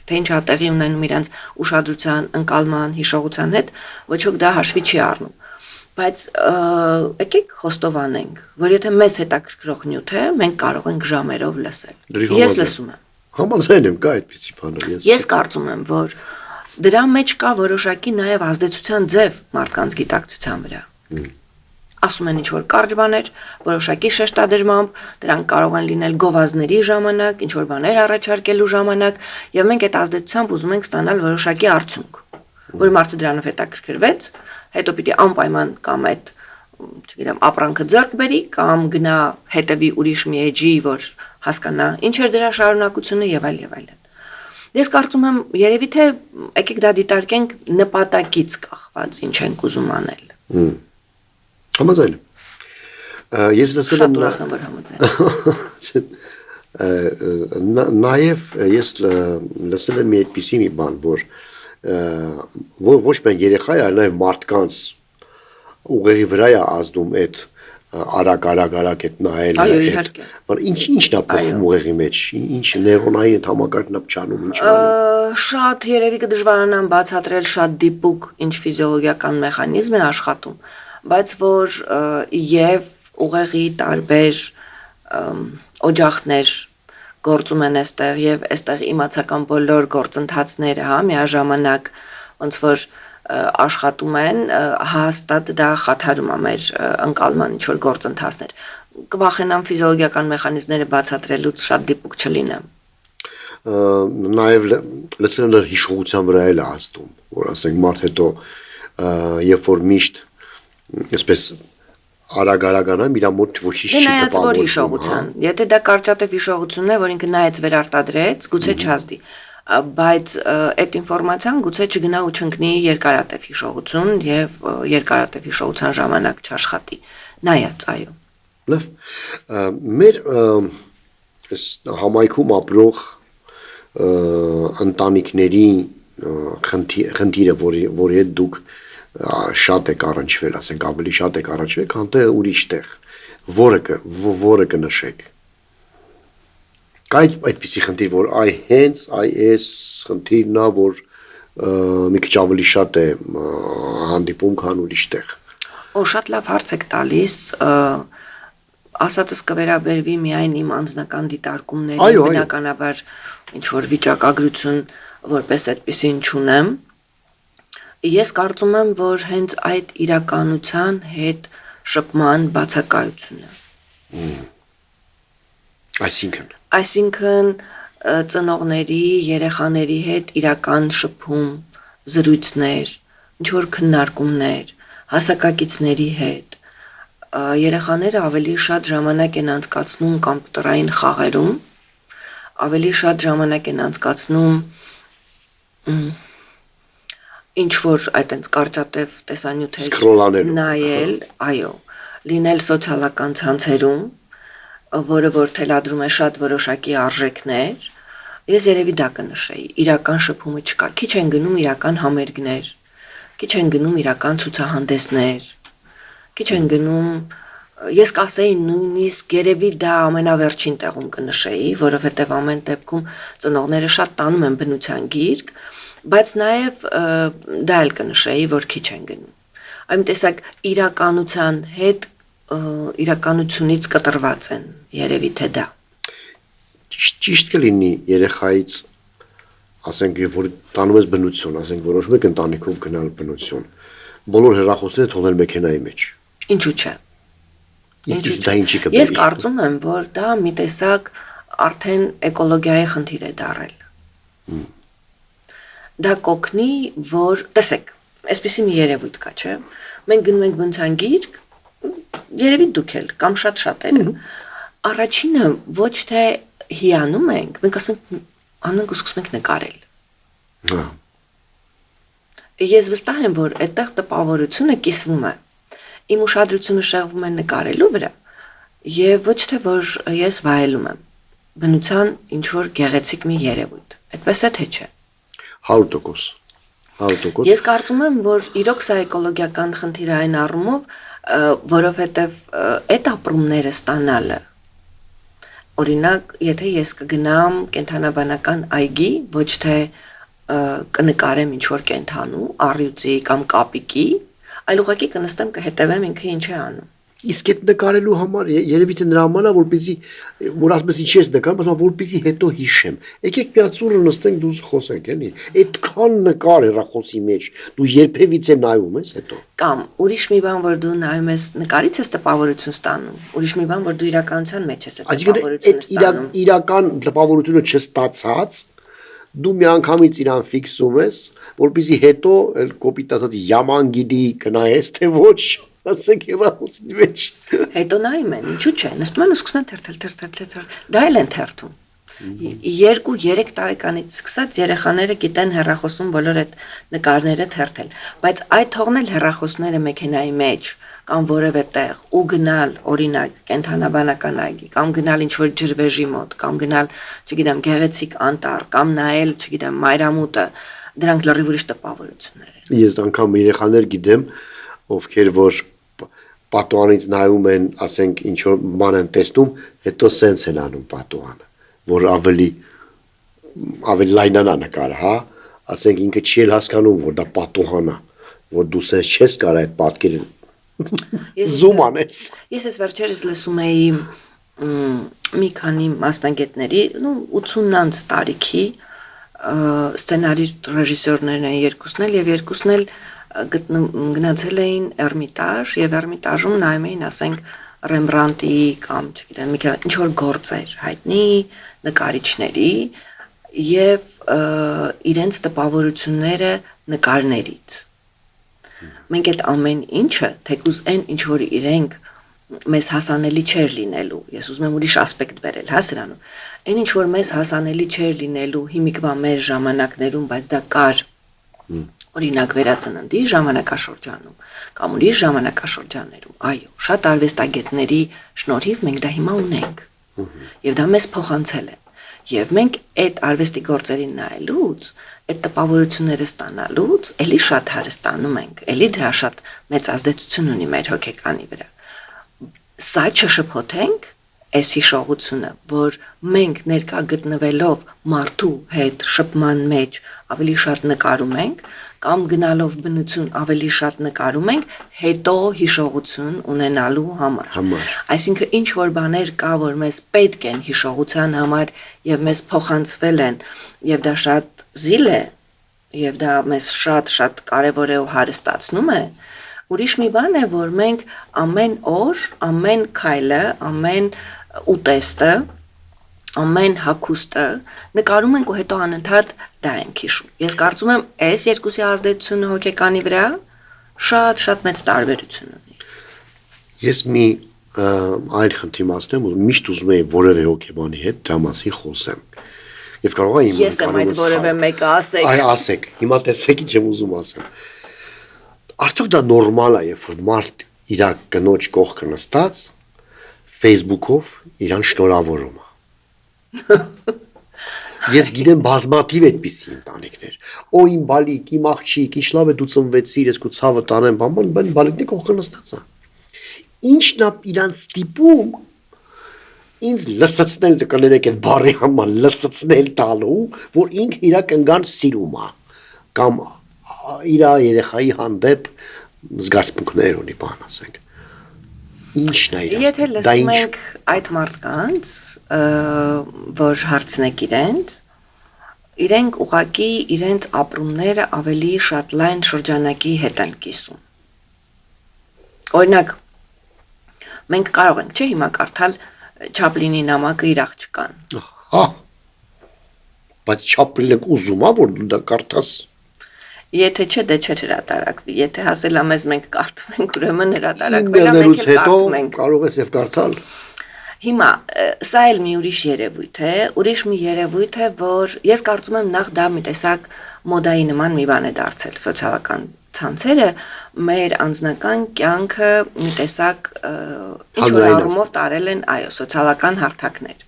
թե ինչ է տեղի ունենում իրանց ուշադրության ընկալման հիշողության հետ ոչ ոք դա հաշվի չի առնում բայց եկեք խոստովանենք որ եթե մեզ հետաքրքրող նյութ է մենք կարող ենք ժամերով լսել ես լսում եմ Համաձայն եմ կա այդպիսի բանը ես կարծում եմ որ դրա մեջ կա որոշակի նաեւ ազդեցության ձև մարդկանց գիտակցության վրա ասում են ինչ-որ կարճ բաներ, որոշակի շեշտադրմամբ, դրանք կարող են լինել գովազդների ժամանակ, ինչ-որ բաներ առաջարկելու ժամանակ, եւ մենք այդ ազդեցությամբ ուզում ենք ստանալ որոշակի արդյունք, որ մարդը դրանով հետաքրքրվեց, հետո պիտի անպայման կամ այդ, չգիտեմ, ապրանքը ձեռք բերի կամ գնա հետևի ուրիշ մի էջի, որ հասկանա ինչ էր դրա շարունակությունը եւ այլ եւ այլն։ Ես կարծում եմ, երևի թե եկեք դա դիտարկենք նպատակից կախված ինչ ենք ուզում անել։ Համաձայն եմ։ Ես լսել եմ նաև ես լսել եմ մի այդպիսի մի բան, որ ոչ միայն երեխայի, այլ նաև մարդկանց ուղեղի վրա է ազդում այդ արագ այդ նայելը։ Այո, իհարկե։ Որ ինչն է փոխում ուղեղի մեջ, ինչ նեյրոնային այդ համակարգն է փչանում, ինչ անում։ Շատ երևի կդժվարանամ բացատրել շատ դիպուկ ինչ ֆիզիոլոգիական մեխանիզմ է աշխատում, բայց որ եւ ուղեղի տարբեր օջախներ գործում են այստեղ եւ այստեղ իմացական բոլոր գործընթացները, հա, միաժամանակ ոնց որ աշխատում են, հաստատ դա խաթարում է մեր ընկալման ինչ որ գործընթացներ։ Կվախենամ ֆիզիոլոգիական մեխանիզմները բացատրելուց շատ դիպուկ չլինեմ։ Նաև լսել եմ հիշողության վրա էլ ազդում, որ ասենք մարդ հետո երբ որ միշտ այսպես արագանամ իր մոտ ոչինչ չի տպավորում։ Նայած որ հիշողության, եթե դա կարճատև հիշողությունն է, որ ինքը նայեց վերարտադրեց, գուցե չազդի, բայց այդ ինֆորմացիան գուցե չգնա ու չընկնի երկարատև հիշողություն եւ երկարատև հիշողության ժամանակ չաշխատի։ Նայած, այո։ Լավ։ Մեր այս համայնքում ապրող ընտանիքների խնդիրը, որի հետ դուք շատ եք առնչվել, ասենք ավելի շատ եք առնչվել, քան թե ուրիշ տեղ։ Որը կնշեք։ Կա այդպիսի խնդիր, որ հենց այս խնդիրն է, որ մի քիչ ավելի շատ է հանդիպում, քան ուրիշ տեղ։ Շատ լավ հարց եք տալիս, ասածս կվերաբերվի միայն իմ անձնական դիտարկումներին, բնականաբար ինչ որ վիճակագրություն որպես այդպեսին չունեմ։ Ես կարծում եմ, որ հենց այդ իրականության հետ շփման բացակայությունը։ Այսինքն ծնողների, երեխաների հետ իրական շփում, զրույցներ, ինչ որ քննարկումներ, հասակակիցների հետ։ Երեխաները ավելի շատ ժամանակ են անցկացնում կոմպյուտերային խաղերում, ավելի շատ ժամանակ են անցկացնում ինչ որ այդպես կարճատև տեսանյութեր նայել, այո, լինել սոցիալական ցանցերում, որը որ թելադրում է շատ որոշակի արժեքներ, Ես երևի դա կնշեի, իրական շփումը չկա, քիչ են գնում իրական համերգներ, քիչ են գնում իրական ցուցահանդեսներ, քիչ են գնում, ես կասեի նույնիսկ երևի դա ամենավերջին տեղում կնշեի, որովհետև ամեն դեպքում ծնողները շատ տանում են բնության գիրք, բայց նաև դա էլ կնշեի, որ քիչ են գնում։ Այն տեսակ իրականության հետ իրականությունից կտրված են, երևի թե դա։ Ճիշտ կլինի երեխայից, ասենք, որ տանում ես բնություն, ասենք, որոշում եք ընտանիքով գնալ բնություն, բոլոր հեռախոսները թողնել մեքենայի մեջ։ Ինչու՞ չէ։ Իսկ դա ինչի կբերի։ Ես կարծում եմ, որ դա մի տեսակ արդեն էկոլոգիայի խնդիր է դարել։ Դա կօգնի, որ տեսեք, այսպեսի մի երևույթ կա, չէ՞։ Մենք գնում ենք բնության գիրք, երևի դուք էլ կամ շատ-շատերը։ Առաջինը ոչ թե հիանում ենք, մենք ասում ենք անում ենք ու սկսում ենք նկարել։ Հա։ Ես վստահ եմ, որ այդտեղ տպավորությունը կիսվում է։ Իմ ուշադրությունը շեղվում է նկարելու վրա եւ ոչ թե որ ես վայելում եմ բնության ինչ որ գեղեցիկ մի երևույթ։ Այդպես է թե չէ։ 100%։ 100%։ Ես կարծում եմ, որ իրոք սա էկոլոգիական խնդիր է այն առումով, որովհետեւ այդ ապրումները ստանալը օրինակ, եթե ես կգնամ կենթանաբանական այգի, ոչ թե կնկարեմ ինչ որ կենթանու, առյուծի կամ կապիկի, այլ ուղղակի կնստեմ կհետևեմ ինքը ինչ է անում։ Իսկ այդ նկարելու համար երևի թե նրա համար է, որպեսզի որ ասես ինչի ես նկարում, ասում որպեսզի հետո հիշեմ։ Եկեք միացուրը նստենք դուս խոսենք, էլի։ Այդքան նկար հեռախոսի մեջ դու երբևիցե նայում ես հետո։ Կամ ուրիշ մի բան, որ դու նայում ես նկարից ես տպավորություն ստանում, ուրիշ մի բան, որ դու իրականության մեջ ես տպավորություն ստանում։ Իրական տպավորությունը չստացած դու միանգամից իրան ֆիքսում ես, որպեսզի հետո կոպիտ ասած yaman գիտի գնայես թե ոչ, ասենք հեռախոսի մեջ։ Հետո նայում են, ինչու՞ չէ, նստում են ու սկսում են թերթել, դա էլ են թերթում։ 2-3 տարեկանից սկսած երեխաները գիտեն հեռախոսում բոլոր այդ նկարները թերթել, բայց այդ թողնել հեռախոսները մեքենայի մեջ կամ որևէ տեղ ու գնալ օրինակ կենթանաբանական այգի կամ գնալ ինչ-որ ջրվեժի մոտ կամ գնալ, չգիտեմ, գեղեցիկ անտառ կամ նայել, չգիտեմ, մայրամուտը, դրանք լրիվ ուրիշ տպավորություններ են։ Ես անգամ երեխաներ գիտեմ, ովքեր որ պատուհանից նայում են, ասենք ինչ որ բան են տեսնում, հետո սենց են անում պատուհանը, որ ավելի լայնանա նկարը, հա, ասենք ինքը չի էլ հասկանում, որ դա պատուհան է, որ դու սենց չես կարող այդ պատկերը զում անես։ Ես այս վերջերս լսում էի մի քանի մասնագետների, 80-անց տարիքի սցենարի ռեժիսորներն են երկուսն էլ եւ երկուսն էլ գնացել էին Էրմիտաժ եւ Էրմիտաժում նայում էին, ասենք, Ռեմբրանտի կամ, չգիտեմ, ինչ որ գործեր հայտնի նկարիչների եւ իրենց տպավորությունները նկարներից։ Մենք այդ ամեն ինչը, թեկուզ այն ինչ որ իրենք մեզ հասանելի չէր լինելու, ես ուզում եմ ուրիշ ասպեկտ բերել, հա սրանում, այն ինչ որ մեզ հասանելի չէր լինելու հիմիկվա մեր ժամանակներում, բայց դա կար օրինակ վերածննդի ժամանակաշրջանում կամ ուրիշ ժամանակաշրջաններում, այո, շատ արվեստագետների շնորհիվ մենք դա հիմա ունենք եւ դա մեզ փոխանցել է եւ մենք այդ արվեստի գործերին նայելուց, այդ տպավորությունները ստանալուց էլի շատ հարստանում ենք, էլի դրա շատ մեծ ազդեցություն ունի մեր հոգեկանի վրա։ Սա չշփոթենք այս հիշողությունը, որ մենք ներկա գտնվելով մարդու հետ շփման մեջ ավելի շատ նկարում ենք կամ գնալով բնություն ավելի շատ նկարում ենք հետո հիշողություն ունենալու համար։ Այսինքն ինչ որ բաներ կա, որ մեզ պետք են հիշողության համար եւ մեզ փոխանցվել են եւ դա շատ զիլ է եւ դա մեզ շատ կարեւոր է ու հարստացնում է։ Ուրիշ մի բան է, որ մենք ամեն օր, ամեն քայլը, ամեն ուտեստը, ամեն հագուստը նկարում ենք ու հետո անընդհատ դա ենք հիշում։ Ես կարծում եմ, այս երկուսի ազդեցությունը հոգեկանի վրա շատ մեծ տարբերություն ունի։ Ես մի այլ խնդրի մասնեմ, ու միշտ ուզում եմ որևէ հոգեբանի հետ դրա մասին խոսեմ։ Եվ կարող է իմ Ես եմ այդ որևէ մեկը ասեք։ Այ ասեք, հիմա տեսեք ինչ եմ ուզում ասեմ։ Արդյոք դա նորմալ է, երբ որ մարդ իր կնոջ կողքը նստած Facebook-ով իրան շնորհավորում է։ Ես գիտեմ բազմաթիվ այդպիսի ընտանիքներ։ Օ իմ բալիկ, իմ աղջիկ, ինչ լավ է դու ծնվեցիր, ես քո ցավը տանեմ, բան բալիկնի կողքը նստած է։ Ինչն է իրանց ստիպում ինձ լսացնել կներեք այդ բառի համար լսացնել տալու, որ ինքը իր կնգան սիրում է կամ իր երեխայի հանդեպ զգացմունքներ ունի, բան ասենք։ Ինչն է իրաց։ Եթե լսում ենք այդ մարդկանց, որ հարցնեք իրենք ուղղակի իրենց ապրումները ավելի շատ լայն շրջանակի հետ են կիսում։ Օրինակ, մենք կարող ենք, չէ՞, հիմա կարդալ Չապլինի նամակը իր աղջկան։ Հա։ Բայց Չապլինը ուզում է, որ դու դա կարդաս։ Եթե չէ, դե չէ հրատարակվի։ Եթե հասել է մեզ մենք կարդում ենք, ուրեմն հրատարակվել է, մենք էլ կարդում ենք։ Կարող ես եւ կարդալ։ Հիմա սա էլ մի ուրիշ երևույթ է, որ ես կարծում եմ նախ դա մի տեսակ մոդայի նման մի բան է դարձել սոցիալական ցանցերը, մեր անձնական կյանքը մի տեսակ ինչ-որ առումով տարել են, այո, սոցիալական հարթակներ։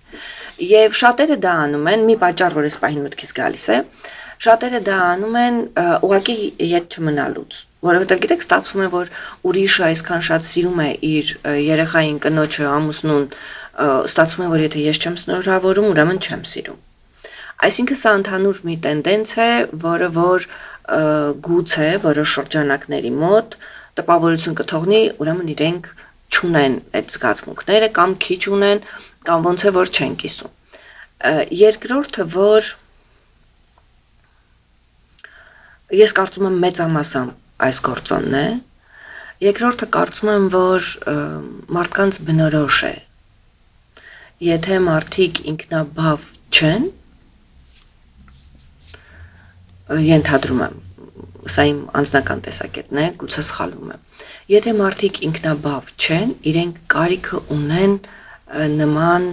Եվ շատերը դա անում են, մի պատճառ, որ այս պահին մտքից գալիս է, շատերը դա անում են ուղղակի ետ չմնալուց, որովհետև գիտեք, ստացվում է, որ ուրիշը այսքան շատ սիրում է իր երեխային, կնոջը, ամուսնուն, ստացվում է, որ եթե ես չեմ շնորհավորում, ուրեմն չեմ սիրում։ Այսինքն սա ընդհանուր մի տենդենց է, որը որ գուցե որոշ շրջանակների մոտ տպավորություն կթողնի, ուրեմն իրենք չունեն այդ զգացմունքները կամ քիչ ունեն, կամ ոնց է որ չեն կիսում։ Երկրորդը, որ ես կարծում եմ մեծամասամբ այս գործոնն է, երկրորդը կարծում եմ, որ մարդկանց բնորոշ է, եթե մարդիկ ինքնաբավ չեն, ենթադրում եմ, սա իմ անձնական տեսակետն է, գուցե սխալվում եմ, եթե մարդիկ ինքնաբավ չեն, իրենք կարիքը ունեն նման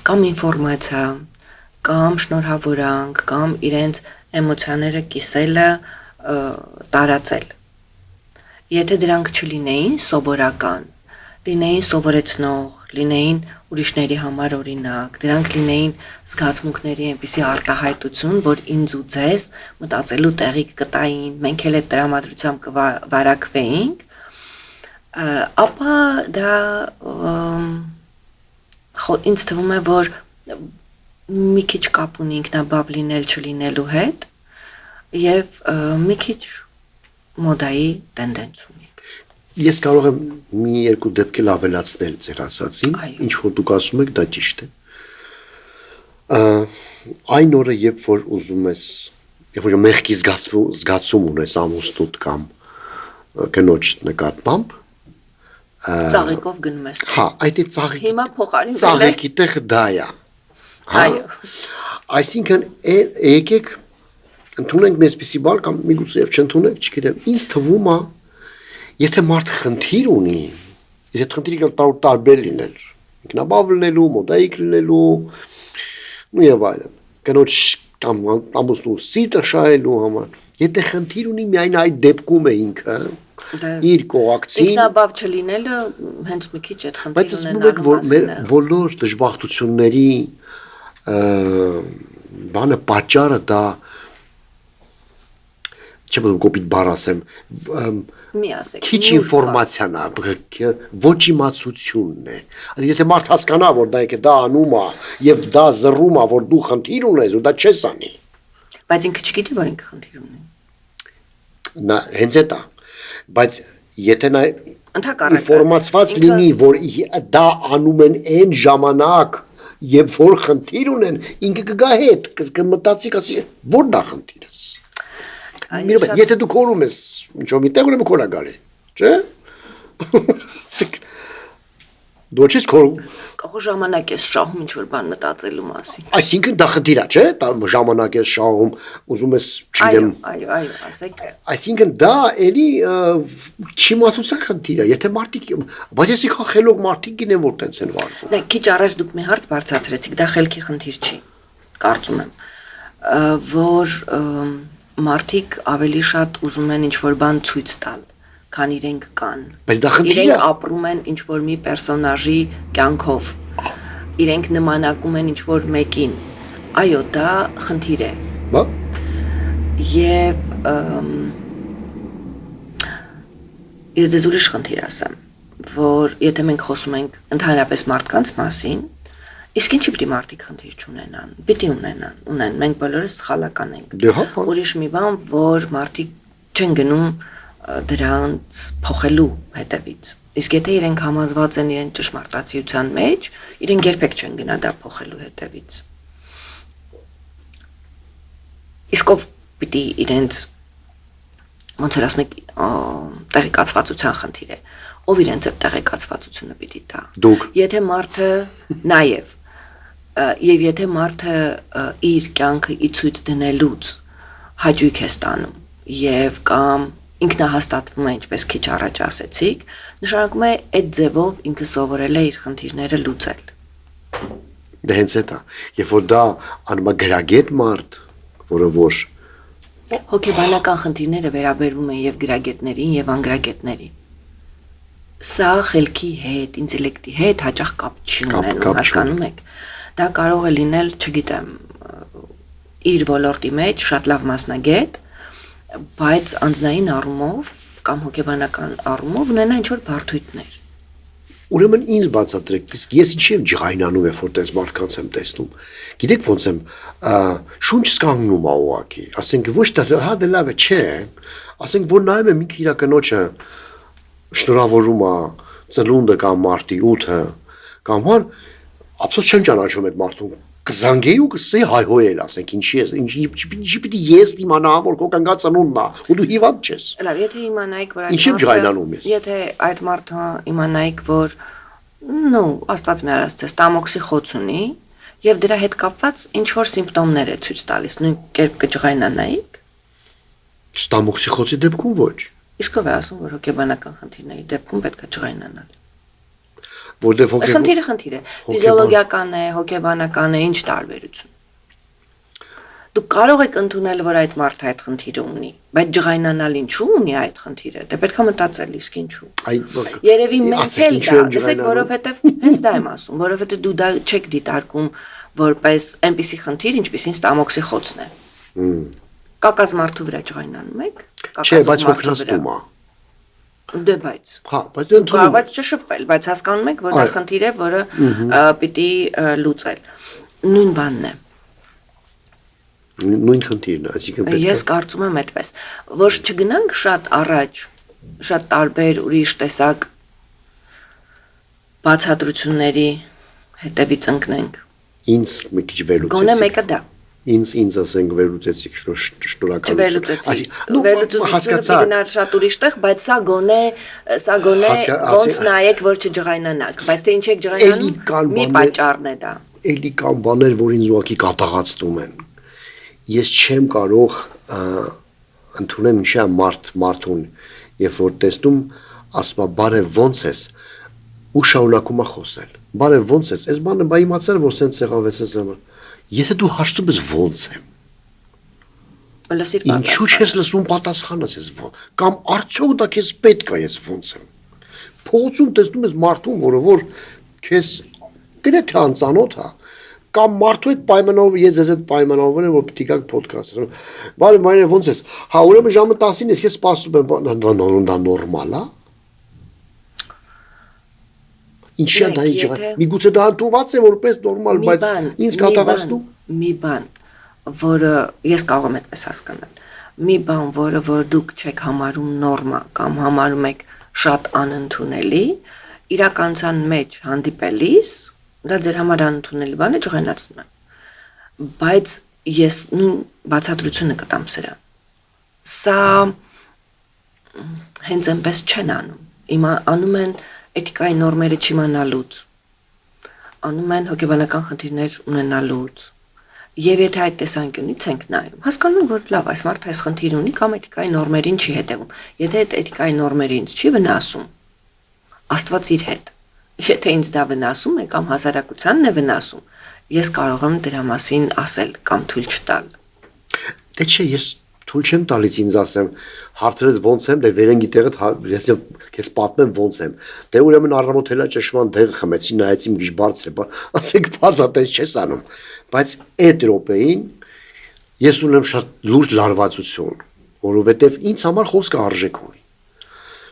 կամ ինֆորմացիա, կամ շնորհավորանք, կամ իրենց էմոցիաները կիսելը տարածել։ Եթե դրանք չլինեին սովորական, լինեին սովորեցնող, լինեին ուրիշների համար օրինակ, դրանք լինեին զգացմունքների այնպիսի արտահայտություն, որ ինձ ու ձեզ մտածելու տեղի կտային, մենք էլ այդ տրամադրությամբ կվարակվեինք, ապա դա ինձ թվում է, որ մի քիչ կապ ունի ինքնաբավ լինել չլինելու հետ եւ մի քիչ մոդայի տենդենց ունի։ Ես կարող եմ մի երկու դեպք էլ ավելացնել ձեր ասածին, ինչ որ դուք ասում եք, դա ճիշտ է։ Այն օրը, երբ որ ուզում ես, երբ որ մեղքի զգացում ունես ամուսնուդ կամ կնոջ նկատմամբ, ծաղիկով գնում ես։ Հա, այդ է ծաղիկի։ Հիմա փոխարինվել է։ Ծաղիկի տեղը դա է։ Այո։ Այսինքն եկեք ընդունենք մեզպիսի բան կամ միգուցե եւ չընդունենք, չգիտեմ, ինձ թվում է, եթե մարդ խնդիր ունի, եթե խնդիրը տարբեր լինել, ինքնաբավ լինելու, մոդայիկ լինելու, ու եւ այլն, կնոջ կամ ամուսնու սիրտը շահելու համար, եթե խնդիր ունի միայն այդ դեպքում է ինքը իր կողակցին ինքնաբավ չլինելը հենց մի քիչ այդ խնդիր ունենալու մասին է, որ մեր բոլոր դժբախտությունների բանը պատճառը դա չեմ կոպիտ բառ ասեմ մի ասեք քիչ ինֆորմացիան է ոչ իմացությունն է եթե մարդ հասկանա որ դա անում է եւ դա զռում է որ դու խնդիր ունես ու դա չես անի բայց ինքը չգիտի որ ինքը խնդիր ունի նա հենց է դա բայց եթե նա ընդհակառակը ինֆորմացված լինի որ դա անում են այն ժամանակ երբ որ խնդիր ունեն ինքը կգա հետ կմտածի կասի որն է խնդիրս եթե դու կորում ես ինչ-որ մի տեղ ուրեմն կորա գալի չէ դու չես կորում կողո ժամանակ ես շահում ինչ-որ բան մտածելու մասին այսինքն դա խնդիր է չէ դա ժամանակ ես շահում ուզում ես չգիտեմ այո ասեք այսինքն դա էլի չիմացության խնդիր է եթե մարդիկ բայց ես իքա խելոք մարդիկ գինեն որ տենց են վարվում դե քիչ առաջ դուք մի հարց բարձրացրեցիք դա խելքի խնդիր չի կարծում եմ որ մարդիկ ավելի շատ ուզում են ինչ-որ բան ցույց տալ քան իրենք կան բայց դա խնդիր է իրենք ապրում են ինչ-որ մի պերսոնաժի կյանքով իրենք նմանակում են ինչ-որ մեկին այո, դա խնդիր է։ Բա Եվ ես ձեզ ուրիշ խնդիր ասեմ, որ եթե մենք խոսում ենք ընդհանրապես մարդկանց մասին, իսկ ինչի պիտի մարդիկ խնդիր չունենան, պիտի ունեն, մենք բոլորս սխալական ենք։ Դե հա, Ուրիշ մի բան, որ մարդիկ չեն գնում դրանց փոխելու հետևից։ Իսկ եթե իրենք համոզված են իրենց ճշմարտացիության մեջ, իրենք երբեք չեն գնա դա փոխելու հետևից։ Իսկ ով պիտի իրենց ոնց որ ասում եք տեղեկացվածության խնդիր է, ով իրենց այդ տեղեկացվածությունը պիտի տա։ Դուք։ Եթե մարդը նաև եւ եթե մարդը իր կյանքը ի ցույց դնելուց հաճույք է ստանում եւ կամ ինքնահաստատվում է, ինչպես քիչ առաջ ասեցիք, նշանակում է այդ ձևով ինքը սովորել է իր խնդիրները լուծել։ Դե հենց այդ է, երբ որ դա անում է գրագետ մարդ, որը որ Հոգեբանական խնդիրները վերաբերվում են եւ գրագետներին եւ անգրագետներին։ Սա խելքի հետ, ինտելեկտի հետ հաճախ կապ չի ունենում, հասկանում եք։ Դա կարող է լինել, չգիտեմ, իր ոլորտի մեջ շատ լավ մասնագետ, բայց անձնային առումով կամ հոգեբանական առումով ունենա ինչ-որ բարդույթներ։ Ուրեմն ինձ բացատրեք, իսկ ես ինչի եմ ջղայնանում, երբ որ տես մարդկանց եմ տեսնում։ Գիտեք ոնց եմ շունչս կանգնում ա ուղակի, ասենք ոչ դա հա դե լավ է, չէ, ասենք որ նայում եմ ինքը իր կնոջը շնորհավորում է ծնունդը կամ մարտի 8-ը կամ հա ափսոս չեմ ճանաչում այդ մարդուն կզանգեի ու կսեի հայհոյել, ասենք ինչի պիտի ես իմանամ որ քո կնգա ծնունդն է ու դու հիվանդ չես։ Լավ, եթե իմանայիք, որ Ինչի՞ եմ ջղայնանում ես։ Եթե այդ մարդը իմանայիք, որ նո, Աստված մի արած ցես տամոքսի խոց ունի եւ դրա հետ կապված ինչ որ սիմպտոմներ է ցույց տալիս, նույն կերպ կջղայնանայիք։ Ստամոքսի խոցի դեպքում ոչ։ Իսկ ով է ասում, որ հոգեբանական խնդիրների դեպքում պետք է ջղայնանալ։ Որտեվ Խնդիրը է, ֆիզիոլոգիական է, հոգեբանական է, ինչ տարբերություն։ Դուք կարող եք ընդունել, որ այդ մարդը այդ խնդիրը ունի, բայց ջղայնանալ ինչու ունի այդ խնդիրը։ Դե պետք է մտածել, իսկ ինչու։ Երևի մենք էլ դա, տեսեք, որովհետև հենց դա եմ ասում, որովհետև դու դա չեք դիտարկում որպես այնպիսի խնդիր, ինչպիսին ստամոքսի խոցն է։ Կակազ մարդու վրա ջղայնանում եք։ Չէ, բայց հոգնստում է։ Դե բայց։ Հա, բայց ընդունում Բայց չշփվել, բայց հասկանում եք, որ դա խնդիր է, որը պիտի լուծել։ Նույն բանն է։ Նույն խնդիրն է, այսինքն Ես կարծում եմ այդպես, որ չգնանք շատ առաջ, շատ տարբեր ուրիշ տեսակ բացատրությունների հետևից ընկնենք։ Ինձ մի քիչ վերլուծեցիք։ Գոնե մեկը դա։ Ինձ ասենք վերլուծեցիք, շնորհակալություն։ Հասկացա։ Գնար շատ ուրիշ տեղ, բայց սա գոնե ոնց նայեք, որ չջղայնանաք, բայց թե ինչ եք ջղայնանում, մի պատճառն է դա։ Էլի կան բաներ, որ ինձ ուղղակի կատաղացնում են։ Ես չեմ կարող ընդունել ինչա մարդուն, երբ որ տեսնում, ասում է բարև ոնց ես ու շարունակում է խոսել։ Բարև ոնց ես, այս բանը բա իմացար որ սենց եղավ էս համար։ Եթե դու հաշտում ես ոնց եմ։ Ինչու չես լսում պատասխանս ես ոնց, կամ արդյոք դա քեզ պետք է ես ոնց եմ։ Փողոցում տեսնում ես մարդուն, որ քեզ գրեթե անծանոթ է, կամ մարդու հետ պայմանով ես ես այդ պայմանավորել եմ որ պիտի գաք ոդքասթ։ Բարի մայրը ոնց ես։ Հա ուրեմն ժամը 10-ին ես քեզ սպասում եմ, դա նորմալ է։ Ինչի՞ դա իջա։ Միգուցե դա ընդունված է որպես նորմալ, բայց ինձ կատաղացնում։ Մի բան, որը ես կարող եմ այդպես հասկանալ։ Մի բան, որ դուք չեք համարում նորմա կամ համարում եք շատ անընդունելի, իրականության մեջ հանդիպելիս դա ձեր համար անընդունելի բան է, ջղայնացնում է։ Բայց ես նույն բացատրությունը կտամ սրա։ Սա հենց այնպես չեն անում։ Անում են էթիկայի նորմերը չիմանալուց, անում են հոգեբանական խնդիրներ ունենալուց, եւ եթե այդ տեսանկյունից ենք նայում, հասկանում ենք, որ լավ, այս մարդը այս խնդիր ունի կամ էթիկայի նորմերին չի հետևում, եթե այդ էթիկայի նորմերին չի վնասում, Աստված իր հետ, եթե ինձ դա վնասում է կամ հասարակությանն է վնասում, ես կարող եմ դրա մասին ասել կամ թույլ չտալ։ Դե չէ, ես թույլ չեմ տալիս ինձ ասեմ, հարցրեց ոնց եմ, դե վերենգի տեղը ես քեզ պատմեմ ոնց եմ։ Դե ուրեմն առավոտելա ճշման դեղը խմեցի, նայեցի մի քիչ բարձր է, ասենք բարձատես չես անում, բայց այդ րոպեին ես ունեմ շատ լուրջ լարվածություն, որովհետև ինձ համար խոսքը արժեք ունի։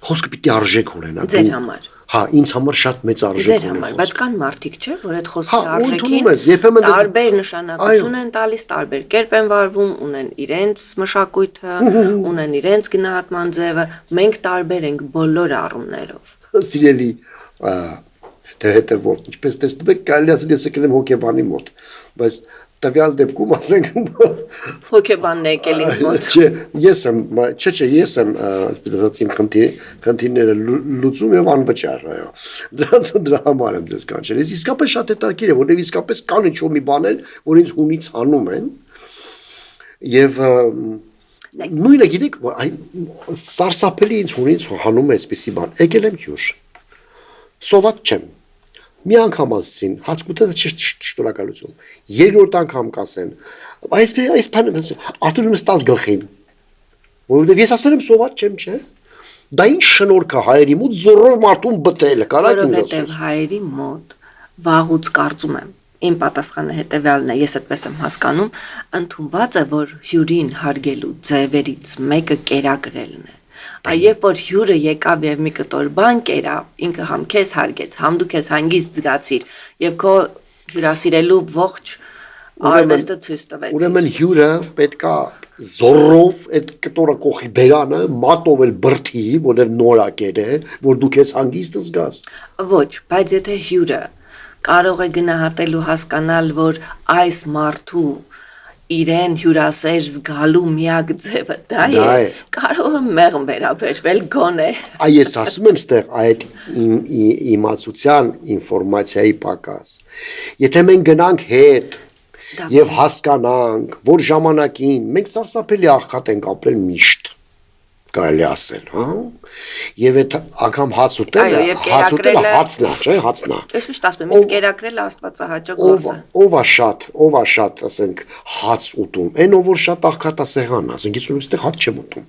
Խոսքը պիտի արժեք ունենա։ Ձեր համար։ Հա, ինձ համար շատ մեծ արժեք Ձեր ունի։ համար, բայց կան մարդիկ, չէ, որ այդ խոսքի Հա, արժեքին ընդունում ես, երբեմն տարբեր նշանակություն են տալիս, տարբեր կերպ են վարվում, ունեն իրենց մշակույթը, ունեն իրենց գնահատման ձևը, մենք տարբեր ենք բոլոր առումներով։ Սիրելի, թե հետևորդ, ինչպես տեսնում եք, կարելի ասել ես եկել եմ հոկեբանի մոտ, բայց տվյալ դեպքում ասենք Հոկեբանն է եկել ինձ մոտ։ Չէ, ես եմ իմ խնդիրները լուծում եւ անվճար, այո։ Դրա համար եմ դες կանչել։ Ես իսկապես շատ հետաքրքիր է, որովհետեւ իսկապես կան ինչ-որ մի բաներ, որ ինձ հունից հանում են։ Եվ նույնը գիտեք, սարսափելի ինձ հունից հանում է այսպիսի բան։ Եկել եմ հյուր։ Սոված չեմ։ Մի անգամ ասին, հացկուտը շնորհակալություն։ Երկրորդ անգամ կասեն, այս բանը արդեն ուրեմն ստաց գլխին։ Որովհետև ես ասել եմ սոված չեմ, չէ։ Դա ինչ շնորհք է հայերի մոտ զորով մարդուն բտել, կարա՞ք ինձ ասես։ Որովհետև հայերի մոտ վաղուց կարծում եմ, իմ պատասխանը հետևյալն է, ես այդպես եմ հասկանում, ընդունված է, որ հյուրին հարգելու ձևերից մեկը կերակրելն է։ Երբ որ հյուրը եկավ եւ մի կտոր բան կերավ, ինքը համ քեզ հարգեց, համ դու քեզ հանգիստ զգացիր եւ քո հյուրասիրելու ողջ արվեստը ցույց տվեցիր։ Ուրեմն հյուրը պետքա զորով այդ կտորը կողի բերանը մատով էլ բրթի, որտեղ նորակեր է, որ դու քեզ հանգիստ զգաս։ Ոչ, բայց եթե հյուրը կարող է գնահատել ու հասկանալ, որ այս մարդու իրեն հյուրասեր զգալու միակ ձևը դա է, կարող է մեղմ վերաբերվել գոնե։ Ես ասում եմ ստեղ այդ իմացության ինֆորմացիայի պակաս։ Եթե մենք գնանք հետ եւ հասկանանք, որ ժամանակին մենք սարսափելի աղքատ ենք ապրել միշտ, կարելի ասել, հա։ Եվ այդ անգամ հաց ուտելը հացնա, չէ, հացնա։ Ես միշտ ասում եմ, ինձ կերակրելը աստվածահաճո գործ է։ Ով է շատ, ասենք, հաց ուտում։ Այն ով որ շատ աղքատ է սեղան, ասենք, ես այստեղ հաց չեմ ուտում։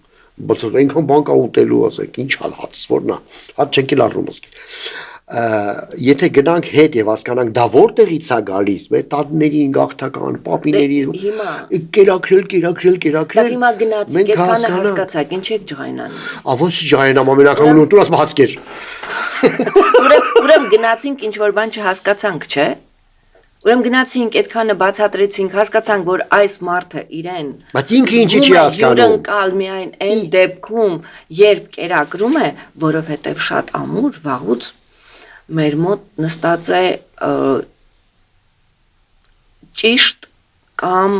Բայց այնքան բան կա ուտելու, ասենք, ինչ հաց որն է։ Հաց չենք էլ առնում ասենք։ Եթե գնանք հետ եւ հասկանանք դա որտեղից է գալիս, մեր տատներին, գաղթական, պապիների, կերակրել։ Հիմա գնացիք, այդքանը հասկացաք, ինչ եք ջղայնանում։ Ահա ջղայնամ ամենական ուտում ասում հաց կեր։ Ուրեմն գնացինք ինչ որ բան չհասկացանք, չէ՞։ Ուրեմն գնացինք, այդքանը բացատրեցինք, հասկացանք, որ այս մարդը իրեն բայց ինքը ինչի չի հասկանում։ Յուրընկալ միայն այն դեպքում, երբ կերակրում է, որովհետեւ շատ ամուր վաղուց մեր մոտ նստած է ճիշտ կամ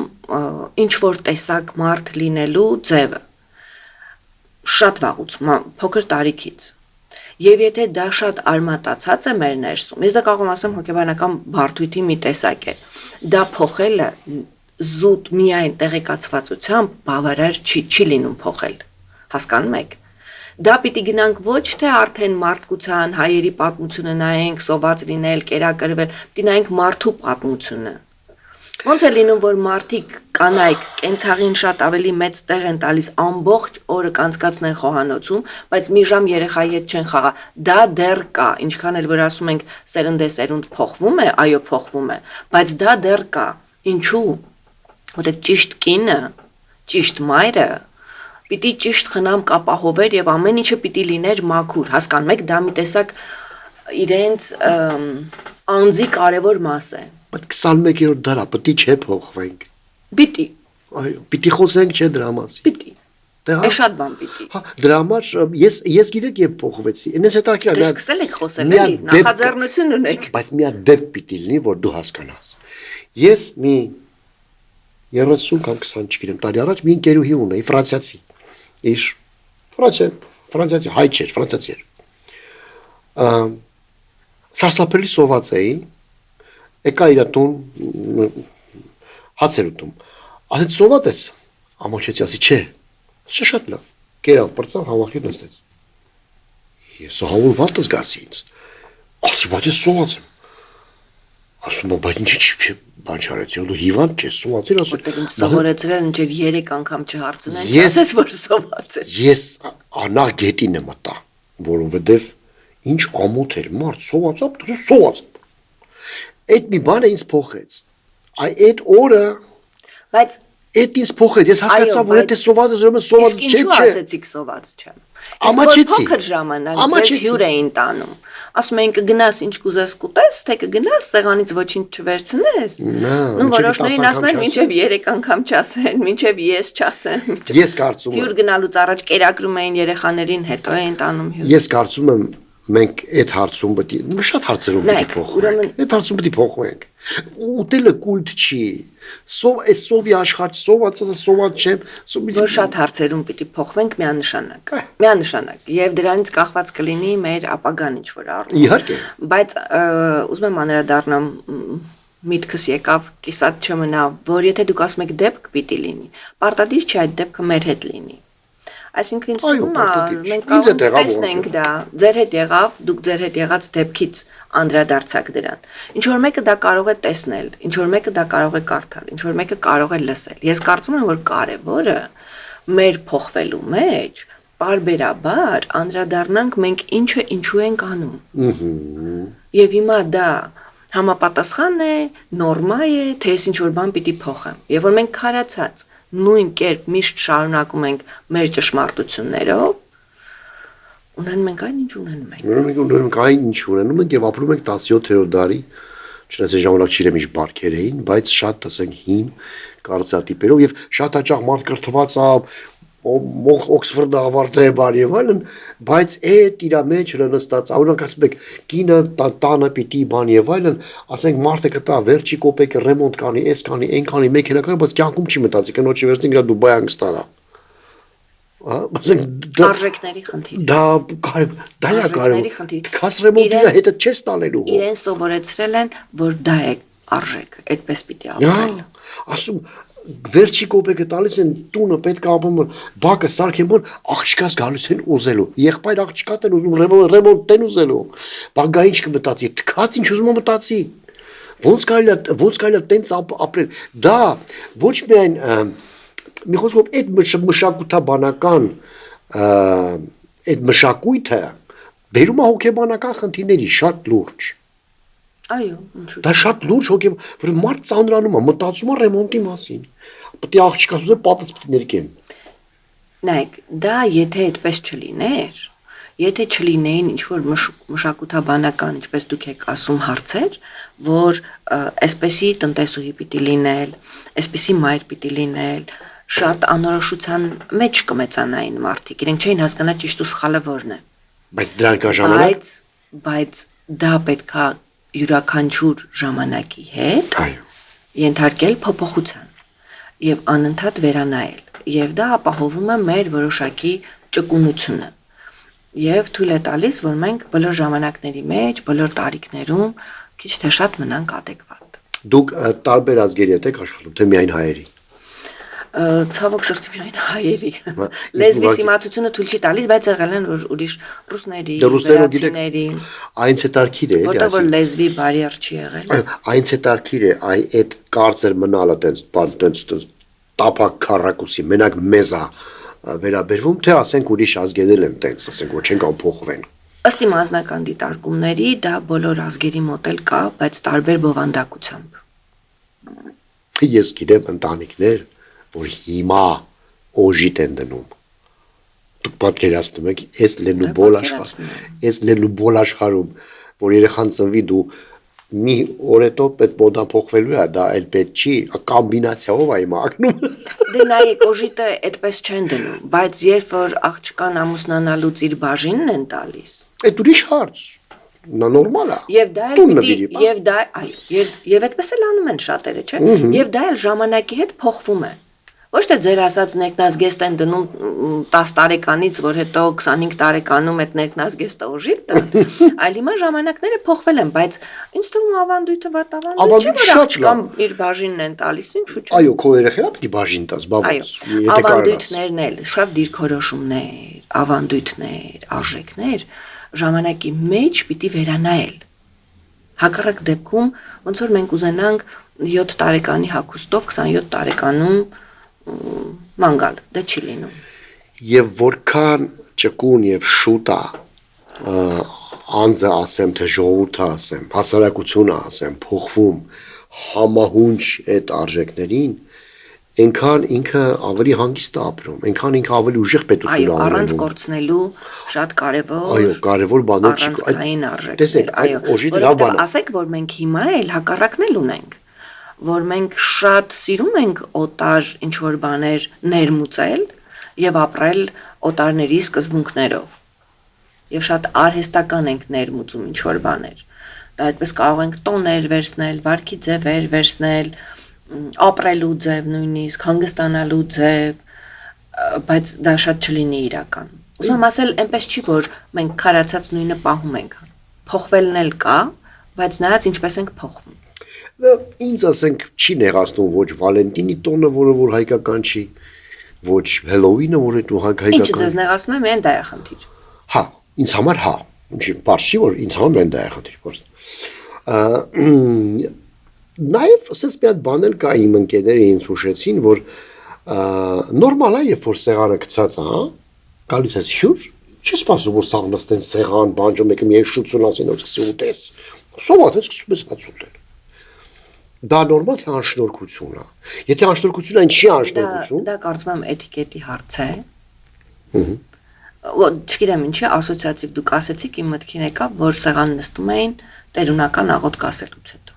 ինչ որ տեսակ մարդ լինելու ձևը շատ վաղուց փոքր տարիքից եւ եթե դա շատ արմատացած է մեր ներսում ես դա կարող եմ ասեմ հոգեբանական բարդույթի մի տեսակ է դա փոխելը զուտ միայն տեղեկացվածությամբ բավարար չի լինում փոխել հասկանում եք Դա պիտի գնանք ոչ թե արդեն մարդկության հայերի պատմությունը նայենք, սոված լինել, կերակրվել, պիտի նայենք մարդու պատմությունը։ Ոնց է լինում, որ մարդիկ կանայք կենցաղին շատ ավելի մեծ տեղ են տալիս ամբողջ օրը կանցկացնեն խոհանոցում, բայց մի ժամ երեխայի հետ չեն խաղա։ Դա դեռ կա, ինչքան էլ որ ասում ենք սերնդեսերունդ փոխվում է, այո փոխվում է, բայց դա դեռ կա։ Ինչու՞։ Որտեղ ճիշտ կինը, ճիշտ մայրը Պիտի ճիշտ խնամ կապահովեր եւ ամեն ինչը պիտի լիներ մաքուր, հասկանում եք, դա մի տեսակ իրենց անձի կարևոր մաս է։ Բայց 21-րդ դարը պիտի չէ փոխվենք։ Պիտի։ Այո, պիտի խոսենք չէ դրա մասին։ Պիտի։ Է շատ բան պիտի։ Հա, դրա համար ես գիտեք երբ փոխվեցի։ Ինձ հետաքրքիր է։ Դες սկսել եք խոսել, էլի, նախաձեռնություն ունեք։ Բայց մի հատ դեպք պիտի լինի, որ դու հասկանաս։ Ես մի 30 կամ 20 չգիտեմ տարի առաջ մի ընկերուհի ունեի, ֆրանսիացի։ Իշ ֆրանսիացի հայ չէր, ֆրանսիացի էր։ Սարսափելի սոված էի, եկա իր տուն հաց էր ուտում։ Ասեց սոված ես, ամոչեցի, ասի չէ, շատ լավ, կերավ, պրծավ, հավաքի նստեց։ Ես հավուր վատ զգացի ինձ, ասի, բայց ես սոված եմ։ Ասում եմ, բայց ինչ բան չարեցի, դու հիվանդ ես, սոված ես, ասում։ Որտեղ ինձ սովորեցրել մինչև 3 անգամ չհարցնեն, Ես- չասես որ սոված ես։ Ես անա գետին եմ մտա, որովհետև ինչ ամոթ էր, մարդ սոված է, դու սոված է։ Այդ մի բանը ինձ փոխեց։ Այդ օրը Բայց այդ ինձ փոխեց, ես հասկացա, որ բայց- եթե սոված ես, ուրեմն սոված իսկ չէ, ինչու չէ։ ասեցիք սոված չեմ։ Ամաչեցի։ Փոքր ժամանակ ձեզ Ամաչեցի։ հյուր էին տանում։ Ասում էին կգնաս ինչ կուզես կուտես, թե կգնաս տեղանից ոչինչ չվերցնես։ Նա, Նու մինչև որոշներին 10 ասում են անգամ մինչև 3 անգամ չասեն, մինչև ես չասեմ։ մինչև- Ես կարծում եմ, Հյուր գնալուց առաջ կերակրում էին երեխաներին, հետո էին տանում հյուր։ ես կարծում եմ մենք այդ հարցում պետք է շատ հարցերում պետք է Նայեք, փոխենք։ ուրեմն- Այդ հարցում պետք է փոխենք։ Ուտելը կուլտ չի։ Այս սովի աշխարհ սոված է, սոված չեմ, Որ շատ հարցերում պիտի փոխվենք միանշանակ։ Միանշանակ եւ դրանից կախված կլինի մեր ապագան ինչ որ առնում։ Իհարկե։ Բայց ուզում եմ անդրադառնամ միտքս եկավ կիսատ չմնա, որ եթե դուք ասում եք դեպք պիտի լինի, պարտադիր չի այդ դեպքը մեր հետ լինի։ Այսինքն ինձ Այո, թվում է պարտադիր չի։ մենք Ինձ հետ կարող եղավ ենք տեսնենք որտեղ։ դա, ձեր հետ եղավ, դուք ձեր հետ եղած դեպքից անդրադարձակ դրան։ Ինչ որ մեկը դա կարող է տեսնել, ինչ որ մեկը դա կարող է կարդալ, ինչ որ մեկը կարող է լսել։ Ես կարծում եմ, որ կարևորը մեր փոխվելու մեջ պարբերաբար անդրադառնանք մենք ինչը ինչու ենք անում։ Եվ հիմա դա համապատասխան է, նորմա է, թե ես ինչ որ բան պիտի փոխեմ։ Եվ որ մենք քարացած նույն կերպ միշտ շարունակում ենք մեր ճշմարտություններով, ունենում ենք այն ինչ ունենում ենք։ Ուրեմն այն ինչ ունենում ենք եւ ապրում ենք 17-րդ դարի, չնայած այս ժամանակ չիրեմ ինչ բարքեր էին, բայց շատ ասենք հին կարծրատիպերով եւ շատ հաճախ մարդ կրթված է Օքսֆորդը ավարտել է բար եւ այլն, բայց այդ իր մեջ նստած, օրինակ ասում եք, կինը տանը պիտի բան եւ այլն, ասենք մարդը կտա վերջի կոպեկը ռեմոնտ կանի, էս կանի, այն կանի, մեքենա կանի, բայց կյանքում չի մտածի, կնոջի վերցնի գա Դուբայ անգստարա։ Ասենք Արժեքների խնդիր։ դա է Արժեքների կարևոր։ խնդիր։ Դքած ռեմոնտի Իրեն- հետը չես տանելու։ Իրեն սովորեցրել են, որ դա է արժեք, այդպես պիտի ապրել։ Ասում վերջի կոպեկը տալիս են տունը պետք է ապրում բակը սարքեն բան աղջկաս գալիս են ուզելու եղբայր աղջկատ են ուզում ռեմոնտ են ուզելու բագա ինչ կմտածի թքած ինչ ուզում է մտածի ոնց կարելի է տենց ապրել դա ոչ միայն մի խոսքով այդ մշակութաբանական այդ մշակույթը բերում է հոգեբանական խնդիրների շատ լուրջ Այո, ինչու՞։ Դա շատ լուրջ հոգի, որ մարդ ծանրանում է, մտածում է ռեմոնտի մասին։ Պետք է աղջկաս ուզե պատից պետք ներկեմ։ Նայեք, դա եթե այդպես չլիներ, եթե չլինեին ինչ որ մշակութաբանական, ինչպես դուք եք ասում, հարցեր, որ այսպեսի տնտեսուհի պիտի լինել, այսպեսի մայր պիտի լինել, շատ անորոշության մեջ կմեծանային մարդիկ, իրենք չէին հասկանա ճիշտ ու սխալը որն է։ Բայց դրան կա ժամանակ։ Բայց դա պետքա յուրաքանչյուր ժամանակի հետ Այո։ ենթարկել փոփոխության եւ անընդհատ վերանայել եւ դա ապահովում է մեր որոշակի ճկունությունը եւ թույլ է տալիս որ մենք բոլոր ժամանակների մեջ բոլոր տարիքներում քիչ թե շատ մնանք adekvat Դուք տարբեր ազգերի հետ եք աշխատում, թե միայն հայերի։ ցավոք սրտի միայն հայերի լեզվի սիմացությունը թույլ չի տալիս բայց եղել են որ ուրիշ ռուսների վերացիների Այնց է տարկիր է, որտեղ որ լեզվի բարիեր չի եղել այնց է տարկիր է, այդ կարծեր մնալը տենց տապակ քառակուսի, մենակ մեզ է վերաբերվում, թե ասենք ուրիշ ազգերել են տենց, ասենք որ չեն կամ փոխվեն։ Ըստ իմ անձնական դիտարկումների դա բոլոր ազգերի մոտ էլ կա, բայց տարբեր բովանդակությամբ։ Ես գիտեմ ընտանիքներ, որ հիմա օժիտ են դնում։ Դուք պատկերացնում եք, այս լենու բոլ աշխարհում, որ երեխան ծնվի դու մի օր հետո պետք բոդան փոխվելու է, դա էլ պետք չի, կոմբինացիայով է իմակնում։ Դե նայեք, օժիտը այդպես չեն դնում, բայց երբ որ աղջկան ամուսնանալուց իր բաժինն են տալիս, Այդ ուրիշ հարց։ Նա նորմալ է։ եւ դա էլ պիտի, եւ դա, այո, եւ այդպես էլ անում են շատերը, չէ՞։ Եվ դա էլ ժամանակի հետ փոխվում է։ Ոչ թե ձեր ասած ներքնազգեստ են դնում 10 տարեկանից, որ հետո 25 տարեկանում այդ ներքնազգեստը օժիտ տան, այլ հիմա ժամանակները փոխվել են, բայց ինձ թվում է ավանդույթը վատ ավանդույթ չէ, որ աղջկան իր բաժինն են տալիս, ինչու՞ չէ։ Այո, քո երեխեքա պիտի բաժին տաս, բաբուց։ Ավանդույթներն էլ, շատ դիրքորոշումներ, ավանդույթներ, արժեքներ ժամանակի մեջ պիտի վերանայել։ Հակառակ դեպքում ոնց որ մենք ուզենանք 7 տարեկանի հագուստով 27 տարեկանում ման գալ, դա չի լինում։ Եվ որքան ճկուն եւ շուտ է անձը ասեմ, թե ժողովուրդը ասեմ, հասարակությունը ասեմ, փոխվում համահունչ այդ արժեքներին, այնքան ինքը ավելի հանգիստ է ապրում, այնքան ինքը ավելի ուժեղ պետություն է Այո, առանց ունենում։ կորցնելու շատ կարևոր Այո, կարևոր բաներ չի։ առանցքային արժեքներ, Տեսեք, այո, օժիտը լավ բան է։ ասեք, որ մենք հիմա էլ հակառակն էլ ունենք, որ մենք շատ սիրում ենք օտար ինչ-որ բաներ ներմուծել եւ ապրել օտարների սկզբունքներով։ Եվ շատ արհեստական ենք ներմուծում ինչ-որ բաներ։ Դա այդպես կարող ենք տոներ վերցնել, վարքի ձևեր վերցնել, ապրելու ձև նույնիսկ, հանգստանալու ձև, բայց դա շատ չլինի իրական։ Ուզում ասել, այնպես չի, որ մենք քարացած նույնը պահում ենք։ Փոխվելն էլ կա, բայց նայած ինչպես ենք փոխվում։ Ինձ ասենք չի նեղացնում ոչ Վալենտինի տոնը, որը որ հայկական չի, ոչ Հելովինը, որը դու հայկական։ Ինչը ձեզ նեղացնում է, միայն դա է խնդիր։ Հա, ինձ համար հա, ինչի բարձ չի, որ ինձ համար միայն դա է խնդիր, բարձ։ Նաև ասես մի հատ բան էլ կա իմ ընկերները ինձ հուշեցին, որ նորմալ է, երբ որ սեղանը գցած է, հա, գալիս ես հյուր, չի սպասում, որ սաղ նստեն սեղան, բանջը մեկը մի շուտություն ասեն, որ սկսի ուտես։ Սովատ է սկսում ես հաց ուտել։ Դա նորմալ թե անշնորհքություն է։ Եթե անշնորհքություն այն չի անշնորհքություն։ Դա կարծում եմ էթիկետի հարց է։ Չգիտեմ ինչի ասոցիատիվ դուք ասեցիք, իմ մտքին եկավ, որ սեղան նստում էին տերունական աղոտ կասելուց հետո։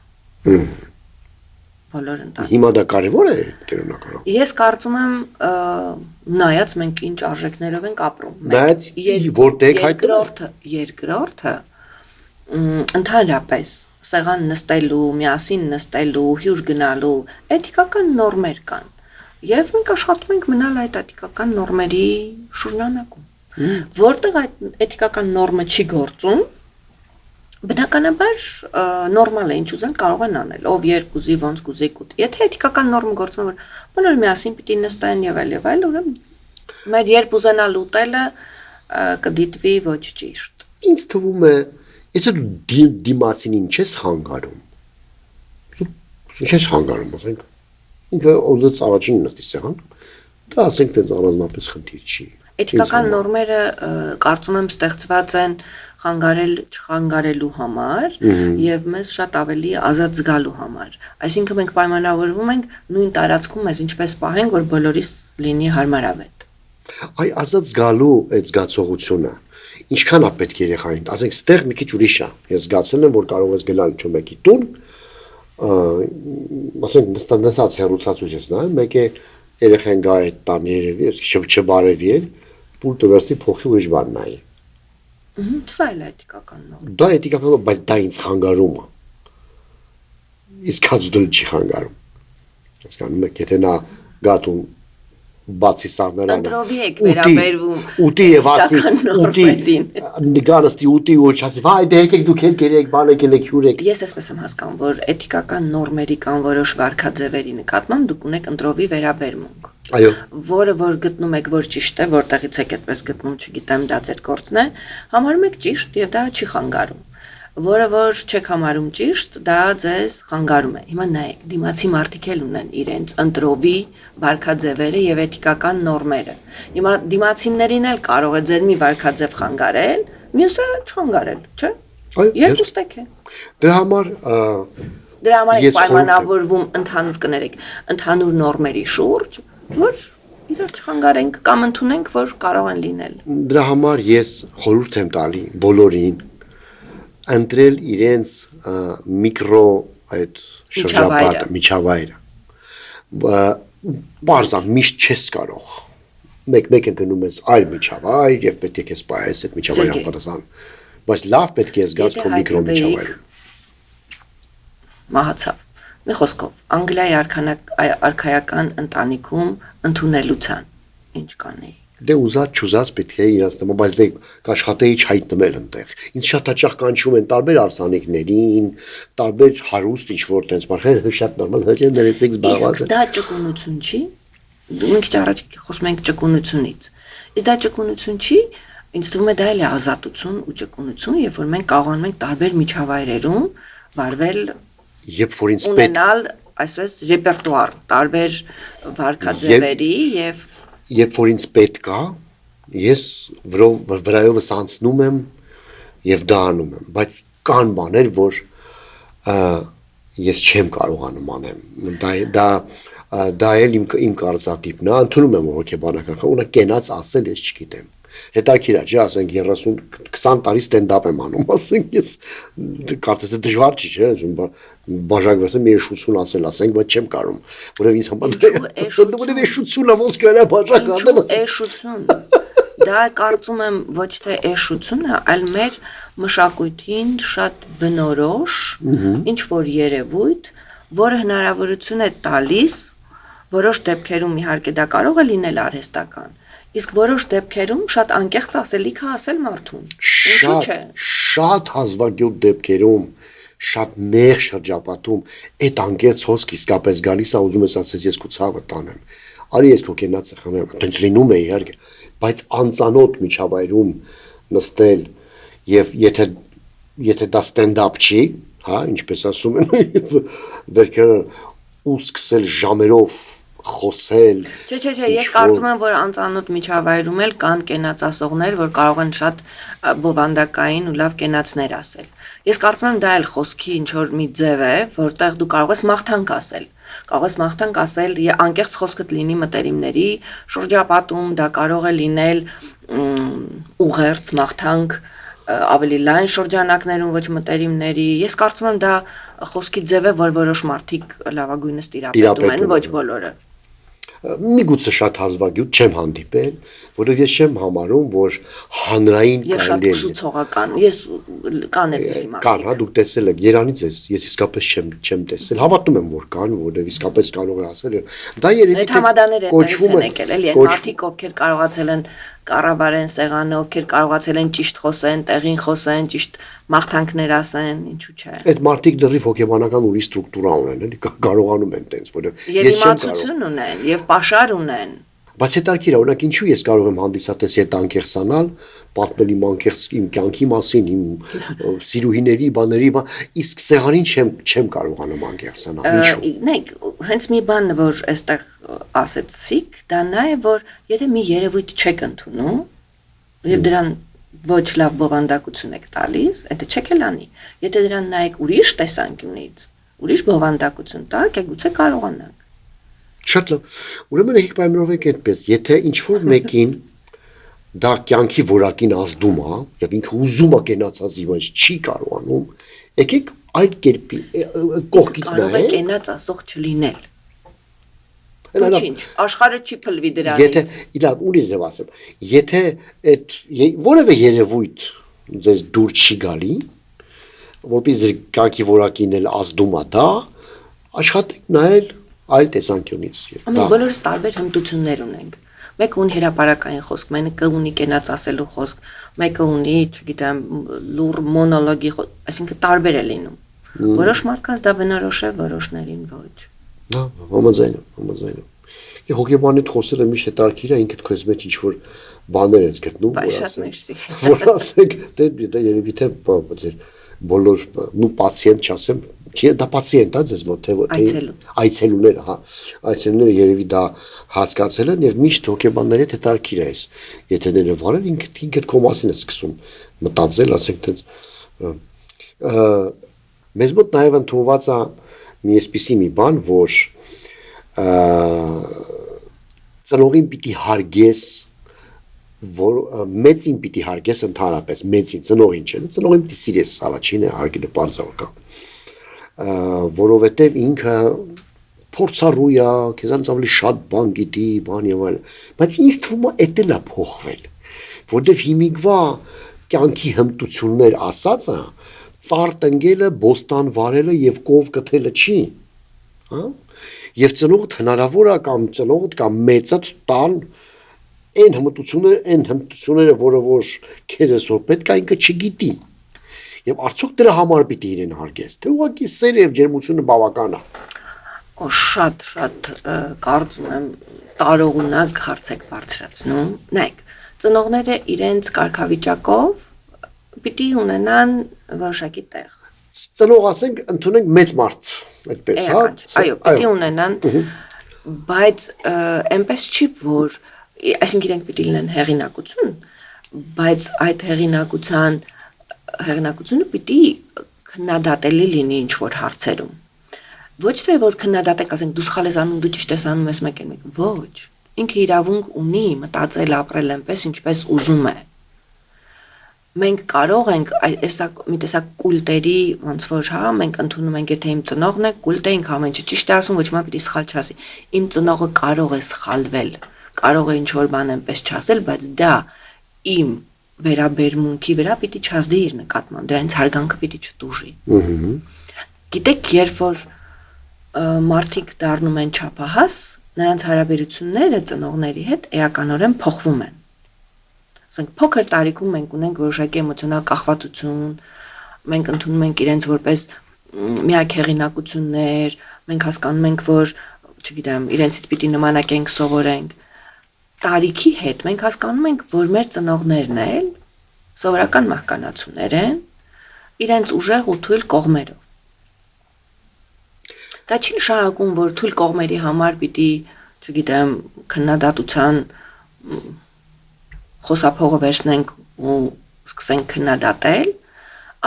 Բոլոր ընտանիք։ Հիմա դա կարևոր է տերունական։ Ես կարծում եմ նայած մենք ինչ արժեքներով ենք ապրում։ Բայց որտեղ երկրորդը ընդհանրապես սեղան նստելու, միասին նստելու, հյուր գնալու էթիկական նորմեր կան։ Եվ մենք աշխատում ենք մնալ այդ էթիկական նորմերի շրջանակում։ Որտեղ այդ էթիկական նորմը չի գործում, բնականաբար նորմալ է, ինչ ուզեն կարող են անել, ով երկուզի, ոնց կուզի կուտ։ Եթե էթիկական նորմը գործում է, որ բոլորը միասին պիտի նստեն եւ այլ, ուրեմն մեր երբ ուզենալ ուտելը կդիտվի ոչ ճիշտ։ Ինձ թվում է, եթե դու դիմացինին չես խանգարում, չես խանգարում, ասենք, ինքը ոնց առաջին նստի սեղան, դա ասենք դեռ առանձնապես խնդիր չի։ Էթիկական նորմերը կարծում եմ ստեղծված են խանգարել չխանգարելու համար եւ մեզ շատ ավելի ազատ զգալու համար։ Այսինքն մենք պայմանավորվում ենք նույն տարածքում մեզ ինչպես պահենք, որ բոլորիս լինի հարմարավետ։ Այ ազատ զգալու այդ զգացողությունը ինչքան է պետք երեխային, ասենք ստեղ մի քիչ ուրիշ է։ Ես զգացել եմ, որ կարող ես գնալ ինչ-որ մեկի տուն, ասենք նստած հեռուցած ուժես նայեմ, մեկը երեխան գա այդ տան երևի, չբարևի էլ, պուլտը վերցի փոխի ուրիշ բան նայի։ Սա էլ է էթիկական նորմ։ Դա էթիկական նորմ, բայց դա ինձ խանգարում է։ Իսկ հաճդել չի խանգարում։ Հասկանում եք, եթե նա գատուն բացի սառնարանը Ընտրովի եք վերաբերվում ուտի եւ ասի ուտի նգարստի ուտի ու չասի վայ դե եկեք դուք եք երեք բան եկեք հյուրեք Ես այսպես եմ հասկանում որ էթիկական նորմերի կամ որոշ վարքաձևերի նկատմամբ դուք ունեք ընտրովի վերաբերմունք այո որը որ գտնում եք որ ճիշտ է որտեղից եք այդպես գտնում չգիտեմ դա ձեր գործն է համարում եք ճիշտ եւ դա չի խանգարում որը որ չեք համարում ճիշտ, դա ձեզ խանգարում է։ Հիմա նայեք, դիմացի մարդիկ էլ ունեն իրենց ընտրովի վարքաձևերը եւ էթիկական նորմերը։ Հիմա դիմացիներին էլ կարող է ձեր մի վարքաձև խանգարել, մյուսը չխանգարել, չէ՞։ Երկուստեք է։ Դրա համար եք պայմանավորվում ընդհանուր կներեք, ընդհանուր նորմերի շուրջ, որ իրար չխանգարենք կամ ընդունենք, որ կարող են լինել։ Դրա համար ես խորհուրդ եմ տալի բոլորին ընտրել իրենց միկրո այդ շրջապատը, միջավայրը։ Բարձր միշտ չես կարող։ Մեկ ընկնում ես այլ միջավայր եւ պետք է քեզ պահես այդ միջավայրի համապատասխան։ Բայց լավ պետք է զգաս քո միկրո միջավայրը։ Մահացավ։ Մի խոսքով, Անգլիայի արքայական ընտանիքում ընդունելության ինչ կանեի։ Դե ուզած չուզած պետք է իրաց նման, բայց դե կաշխատեի չհայտնվել այնտեղ։ Ինձ շատ հաճախ կանչում են տարբեր արսանիքներին, տարբեր հարուստ ինչ-որ տենց բառեր, շատ նորմալ հաճախ ներեցեք զբաղված են։ Իսկ դա ճկունություն չի։ Դու մի քիչ առաջ խոսում ենք ճկունությունից։ Իսկ դա ճկունություն չի, ինձ թվում է դա էլ է ազատություն ու ճկունություն, երբ որ մենք կարողանում ենք տարբեր միջավայրերում վարվել, Երբ որ ինձ պետք ունենալ այսպես ռեպերտուար, տարբեր վարքաձևերի եւ երբ որ ինձ պետք է, ես վրայովս անցնում եմ եւ դա անում եմ, բայց կան բաներ, որ ես չեմ կարողանում անեմ։ Դա էլ իմ կարծատիպն է, ընդունում եմ հոգեբանական, ունա կենաց ասել ես չգիտեմ։ Հետաքրքիր է, չէ, ասենք 20 տարի ստենդափ եմ անում, ասենք ես կարծես թե դժվար չի, չէ, բաժակվես մի էշություն ասել, ասենք, բայց չեմ կարող, որովհետեւ ինձ համար էշությունն է ոնց կարա բաժակ անել, էշություն։ Դա կարծում եմ ոչ թե էշությունը, այլ մեր մշակույթին շատ բնորոշ ինչ որ երևույթ, որը հնարավորություն է տալիս որոշ դեպքերում իհարկե դա կարող է լինել արհեստական, իսկ որոշ դեպքերում շատ անկեղծ ասելիք է ասել մարդուն։ Ինչու՞ չէ։ Շատ հազվագյուտ դեպքերում, շատ նեղ շրջապատում այդ անկեղծ հոսք իսկապես գալիս է, ուզում ես ասես ես քո ցավը տանեմ։ Արի ես քո կենացը խմեմ, դենց լինում է իհարկե, բայց անծանոթ միջավայրում նստել եւ եթե դա ստենդափ չի, հա, ինչպես ասում են, վերքերը ու սկսել ժամերով խոսել։ Չէ, ես կարծում եմ, որ անծանոթ միջավայրում էլ կան կենացասողներ, որ կարող են շատ բովանդակային ու լավ կենացներ ասել։ Ես կարծում եմ դա էլ խոսքի ինչ որ մի ձև է, որտեղ դու կարող ես մաղթանք ասել։ Կարող ես մաղթանք ասել, անկեղծ խոսքդ լինի մտերիմների շրջապատում, դա կարող է լինել ուղերձ մաղթանք ավելի լայն շրջանակներում ոչ մտերիմների։ Ես կարծում եմ դա խոսքի ձև է, որ որոշ մարդիկ լավագույնս տիրապետում են, ոչ բոլորը։ Միգուցե շատ հազվագյուտ չեմ հանդիպել, որովհետև ես չեմ համարում, որ հանրային Եվ շատ ուսուցողական, ես կան այդպիսի մարդիկ։ Կան, հա, դուք տեսել եք, Երանից ես իսկապես չեմ տեսել, հավատում եմ, որ կան, որովհետև իսկապես կարող է ասել, դա երևի Այդ համադաները այդտեղից են եկել, էլի, այն մարդիկ, ովքեր կարողացել են կառավարեն սեղանը, ովքեր կարողացել են ճիշտ խոսեն, տեղին խոսեն, ճիշտ մաղթանքներ ասեն, ինչու՞ չէ։ Այդ մարդիկ դեռ հոգեբանական ուրիշ ստրուկտուրա ունեն, էլի, կարողանում են տենց, որովհետև Եվ իմացություն ունեն, եւ պաշար ունեն։ Բայց հետաքրքիր է, օրինակ ինչու ես կարող եմ հանդիսատեսի հետ անկեղծանալ, պատմել իմ անկեղծ իմ կյանքի մասին, իմ սիրուհիների, բաների, իսկ սեղանին չեմ կարողանում անկեղծանալ, ինչու։ Նայեք, հենց մի բան, որ այստեղ ասեցիք, դա նա է, որ եթե մի երևույթ չեք ընդունում, եւ դրան ոչ լավ բովանդակություն եք տալիս, դա չեք էլ անի։ Եթե դրան նայեք ուրիշ տեսանկյունից, ուրիշ բովանդակություն տաք, գուցե կարողանաք։ Շատ լավ։ Ուրեմն եկեք պայմանավորվենք այդպես, եթե ինչ-որ մեկին դա կյանքի որակին ազդում է, եւ ինքը ուզում է կենացածի, բայց չի կարողանում, եկեք այդ կերպի կողքից նայենք։ Կարող է կենաց ասող չլինել։ Ոչինչ, աշխարհը չի փլվի դրանից։ Եթե իլավ ուրիշ ձև ասեմ, եթե այդ որևէ երևույթ ձեզ դուր չի գալի, որպես կյանքի որակին էլ ազդում է դա, աշխատեք նայել այլ տեսանկյունից։ Ամեն բոլորս տարբեր հմտություններ ունենք։ Մեկը ունի հրապարակային խոսք, մեկը ունի կենաց ասելու խոսք, մեկը ունի, չգիտեմ, լուր մոնոլոգի խոսք, այսինքն տարբեր է լինում։ Որոշ մարդկանց դա բնորոշ է, որոշներին ոչ։ Հա, համաձայն եմ։ Եվ հոգեբանիդ խոսելը միշտ հետաքրքիր է, ինքդ քեզ մեջ ինչ որ բաներ ես գտնում, որ ասեք, դե երևի թե ձեր բոլոր պացիենտ չասեմ, չի դա պացիենտ է ձեզ մոտ թե այցելուները, հա, այցելուները երևի դա հասկացել են եւ միշտ հոգեբանների հետ հետաքրքիր է, եթե դերը վարել ինքդ քո մասին է սկսում մտածել, ասենք տենց մեզ մոտ նաեւ ընդունված է մի այսպիսի մի բան, որ ծնողին պիտի հարգես, որ մեծին պիտի հարգես ընդհանրապես, մեծին, ծնողին չէ, ծնողին պիտի սիրես, առաջինը հարգելը պարզավոր կա, որովհետև ինքը փորձառու է, քեզանից ավելի շատ բան գիտի, բան եւ այլն, բայց ինձ թվում է էդ էլ է փոխվել, որովհետև հիմիկվա կյանքի հմտություններ ասածը ծառ տնկելը, բոստան վարելը եւ կով գտելը չի, հա? Եվ ծնողդ հնարավոր է կամ ծնողդ կամ մեծդ տան այն հմտությունները, որը որ քեզ այսօր պետք է ինքը չգիտի։ Եվ արդյոք դրա համար պիտի իրեն հարգես, թե ուղղակի սերը եւ ջերմությունը բավական է։ Շատ կարծում եմ տարողունակ հարց եք բարձրացնում։ Նայեք, ծնողները իրենց կարգավիճակով պիտի ունենան որոշակի տեղ։ ծնող ասենք ընդունենք մեծ մարդ, այդպես, հա։ Այո, պիտի ունենան, բայց այնպես չի, որ այսինքն իրենք պիտի լինեն հեղինակություն, բայց այդ հեղինակությունը պիտի քննադատելի լինի ինչ որ հարցերում։ Ոչ թե որ քննադատենք, ասենք դու սխալ ես անում, դու ճիշտ ես անում, ես մեկ, ոչ։ Ինքը իրավունք ունի մտածել, ապրել այնպես, ինչպես ուզում է։ Մենք կարող ենք մի տեսակ կուլտերի, ոնց որ, հա, մենք ընդունում ենք, եթե իմ ծնողն է, կուլտ է, ինքը ամեն ինչ ճիշտ է ասում, ոչ մի պիտի սխալ չասի։ Իմ ծնողը կարող է սխալվել, կարող է ինչ որ բան այնպես չասել, բայց դա իմ վերաբերմունքի վրա պիտի չազդի իր նկատմամբ, դրանից հարգանքը պիտի չտուժի։ Գիտեք, երբ որ մարդիկ դառնում են չափահաս, նրանց հարաբերությունները ծնողների հետ էականորեն փոխվում են։ Ասենք փոքր տարիքում մենք ունենք որոշակի էմոցիոնալ կախվածություն, մենք ընդունում ենք իրենց որպես միակ հեղինակություններ, մենք հասկանում ենք, որ, չգիտեմ, իրենցից պիտի նմանակենք, սովորենք։ Տարիքի հետ մենք հասկանում ենք, որ մեր ծնողներն էլ սովորական մահկանացուներ են, իրենց ուժեղ ու թույլ կողմերով։ Դա չի նշանակում, որ թույլ կողմերի համար պիտի, չգիտեմ, քննադատության խոսափողը վերցնենք ու սկսենք քննադատել,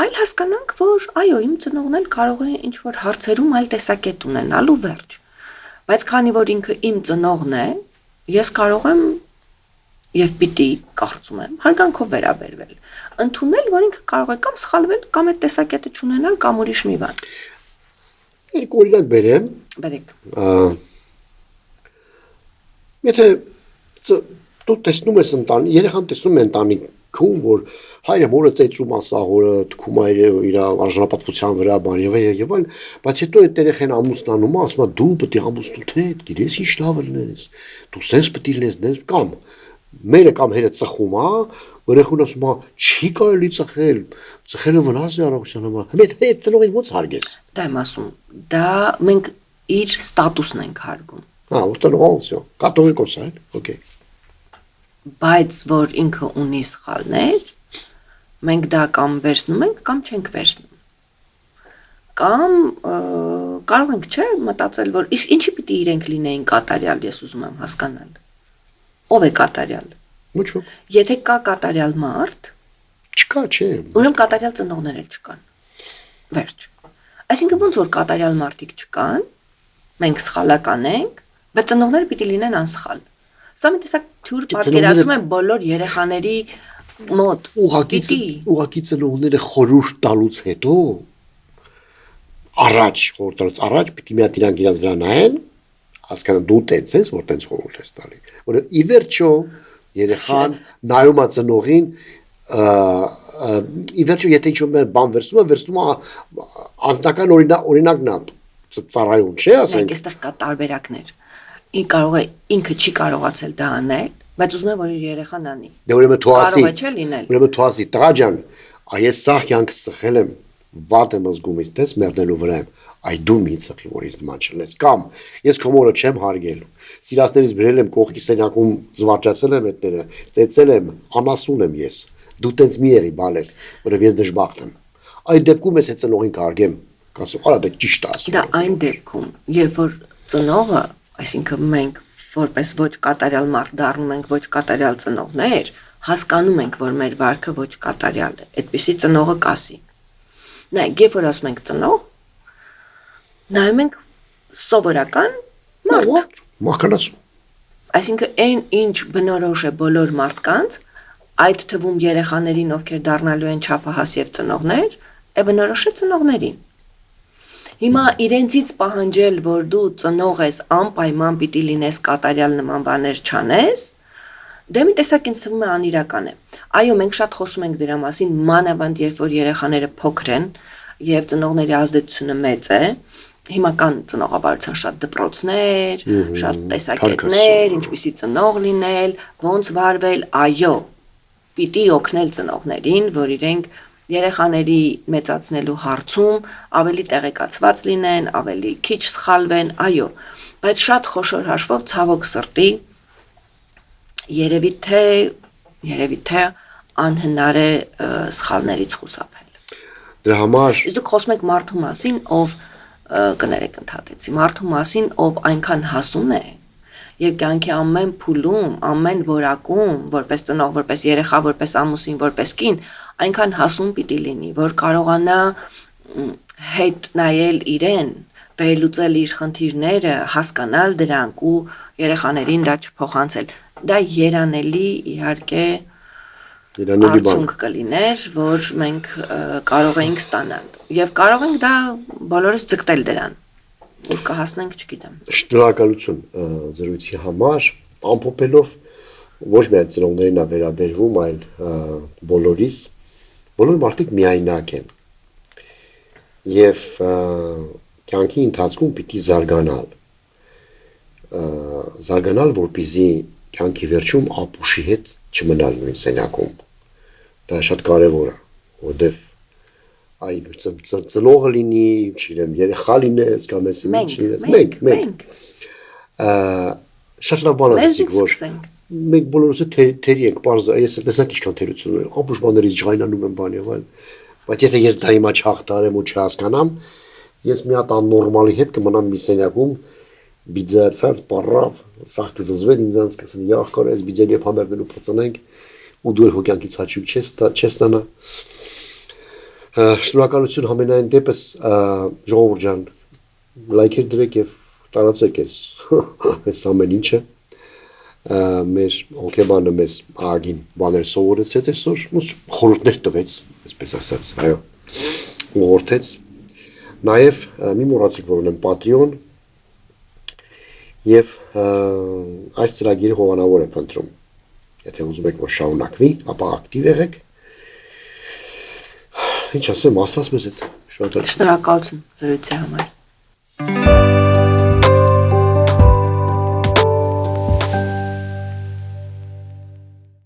այլ հասկանանք, որ այո, իմ ծնողն էլ կարող է ինչ որ հարցերում այլ տեսակետ ունենալ ու վերջ։ Բայց քանի որ ինքը իմ ծնողն է, ես կարող եմ եւ պիտի կարծում եմ հարգանքով վերաբերվել, ընդունել, որ ինքը կարող է կամ սխալվել, կամ այդ տեսակետը չունենալ, կամ ուրիշ մի բան։ Երկու օրինակ բերեմ։ Բերեք։ Եթե դու տեսնում ես երեխան տեսնում է ընտանիքում, որ հայրը մորը ծեծում ասաղորը, թքում է իր արժանապատվության վրա, բան եւ այլ, բայց հետո այդ երեխան ամուսնանում է, ասում է դու պետք է ամուսնու թե գիտես ինչ լավ լինես, դու սենց պետք է լինես, կամ մերը կամ հերը ծխում է, երեխան ասում է չի կարելի ծխել, ծխելը վնաս է առողջության համար։ Հետ ծնողին ո՞նց հարգես։ Դա եմ ասում, դա մենք իր ստատուսն ենք հարգում։ Հա, ուտելոց, կաթողիկոս է, օքեյ։ Բայց որ ինքը ունի սխալներ, մենք դա կամ վերցնում ենք, կամ չենք վերցնում։ Կամ կարող ենք, չէ, մտածել, որ իսկ ինչի պիտի իրենք լինեին կատարյալ, ես ուզում եմ հասկանալ։ Ով է կատարյալ։ Ոչ ոք։ Եթե կա կատարյալ մարդ, չկա, չէ։ Ուրեմն կատարյալ ծնողներ էլ չկան։ Վերջ։ Այսինքն ոնց որ կատարյալ մարդիկ չկան, մենք սխալական ենք, բայց ծնողները պիտի լինեն անսխալ։ Սա մի տեսակ թյուր պատկերացում է բոլոր երեխաների մոտ։ Ուղղակի ծնողները խորհուրդ տալուց հետո առաջ պիտի մի հատ իրանք իրաց վրա նայեն, հասկանան դու տենց ես, որ տենց խորհուրդ ես տալի։ Որ ի վերջո երեխան նայում է ծնողին, ի վերջո եթե ինչ-որ բան վերցնում է անձնական օրինակն է ծառայում, չէ՞ ասենք։ Մենք այստեղ կա տարբերակներ։ Ինքը չի կարողացել դա անել, բայց ուզում է որ իր երեխան անի։ Դե ուրեմն թող ասի, տղա ջան, ես սաղ կյանքս ծխել եմ, վատ եմ զգում ինձ մերնելու վրա եմ, այ դու մի ծխի, որ ինձ նման չլես, կամ ես քո մորը չեմ հարգել, սիրասներից բերել եմ կողքի սենյակում զվարճացել եմ հետները, ծեծել եմ, անասուն եմ ես, դու տենց մի եղի բալես, որով ես դժբախտ եմ, այդ դեպքում ես այդ ծնողին կհարգեմ, կասեմ, արա դա ճիշտ է ասում։ Դա այն դեպքում, երբ որ ծնողը, այսինքն մենք որպես ոչ կատարյալ մարդ դառնում ենք ոչ կատարյալ ծնողներ, հասկանում ենք, որ մեր վարքը ոչ կատարյալ է, այդպիսի ծնողը կասի։ Նայեք, երբ որ ասում ենք ծնող, նայում ենք սովորական մարդ, մահկանացու։ Այսինքն այն ինչ բնորոշ է բոլոր մարդկանց, այդ թվում երեխաներին, ովքեր դառնալու են չափահաս եւ ծնողներ, է բնորոշ է ծնողներին։ Հիմա իրենցից պահանջել, որ դու ծնող ես, անպայման պիտի լինես կատարյալ նման բաներ չանես, դե մի տեսակ ինձ թվում է անիրական է։ Այո, մենք շատ խոսում ենք դրա մասին, մանավանդ երբ որ երեխաները փոքր են եւ ծնողների ազդեցությունը մեծ է, հիմա կան ծնողավարության շատ դպրոցներ, շատ տեսակետներ, ինչպիսի ծնող լինել, ոնց վարվել, այո, պիտի օգնել ծնողներին, որ իրենք երեխաների մեծացնելու հարցում ավելի տեղեկացված լինեն, ավելի քիչ սխալվեն, այո, բայց շատ խոշոր հաշվով ցավոք սրտի երևի թե անհնար է սխալներից խուսափել։ Դրա համար Իսկ դուք խոսում եք մարդու մասին, ով կներեք ընդհատեցի, մարդու մասին, ով այնքան հասուն է եւ կյանքի ամեն փուլում, ամեն որակում, որպես ծնող, որպես երեխա, որպես ամուսին, որպես կին, այնքան հասուն պիտի լինի, որ կարողանա հետ նայել իրեն, վերլուծել իր խնդիրները, հասկանալ դրանք ու երեխաներին դա չփոխանցել։ Դա երանելի իհարկե իրանելի բան արդյունք կլիներ, որ մենք կարող էինք ստանալ։ Եվ կարող ենք դա բոլորս ձգտել դրան։ Ուր կհասնենք, չգիտեմ։ Շնորհակալություն զրույցի համար, ամփոփելով ոչ միայն ծնողներին է վերաբերվում, այլ բոլորիս, բոլոր մարդիկ միայնակ են եւ կյանքի ընթացքում պիտի զարգանալ, որպեսզի կյանքի վերջում ապուշի հետ չմնալ նույն սենյակում։ Դա շատ կարևոր է, որովհետեւ այլ ծնողը լինի, չգիտեմ, երեխա լինես կամ էսի լինես, մենք շատ լավ բան ասեցիք, որ մենք բոլորս թերի ենք, պարզ է, ես տեսակ ինչքան թերություն ունեմ, ամբողջ բաներից ջղայնանում եմ բան եւ այլն, բայց եթե ես դա հիմա չհաղթարեմ ու չհասկանամ, ես մի հատ աննորմալի հետ կմնամ մի սենյակում, բիձացած, պարավ, սաղ կզզվեն ինձանց կասեն, «Յա ախկար, այս բիձերի եւ համերներու փոխանենք» ու դու քո կյանքից հաճույք չես ստանա։ Շնորհակալություն համենայն դեպս ժողովուրդ ջան, լայքեր դրեք եւ տարածեք այս ամեն ինչը։ Մեր հոգեբանը մեզ ագին բաներ սովորեցեց այսօր, խորհուրդներ տվեց, այսպես ասած, այո, ուղղորդեց։ Նաեւ մի մոռացեք, որ ունեմ Patreon եւ այս ծրագիրը հովանավոր է փնտրում։ Եթե ուզում եք որ շարունակվի, ապա ակտիվ եղեք։ Ինչ ասեմ, Աստված մեզ հետ։ Շնորհակալություն զրույցի համար։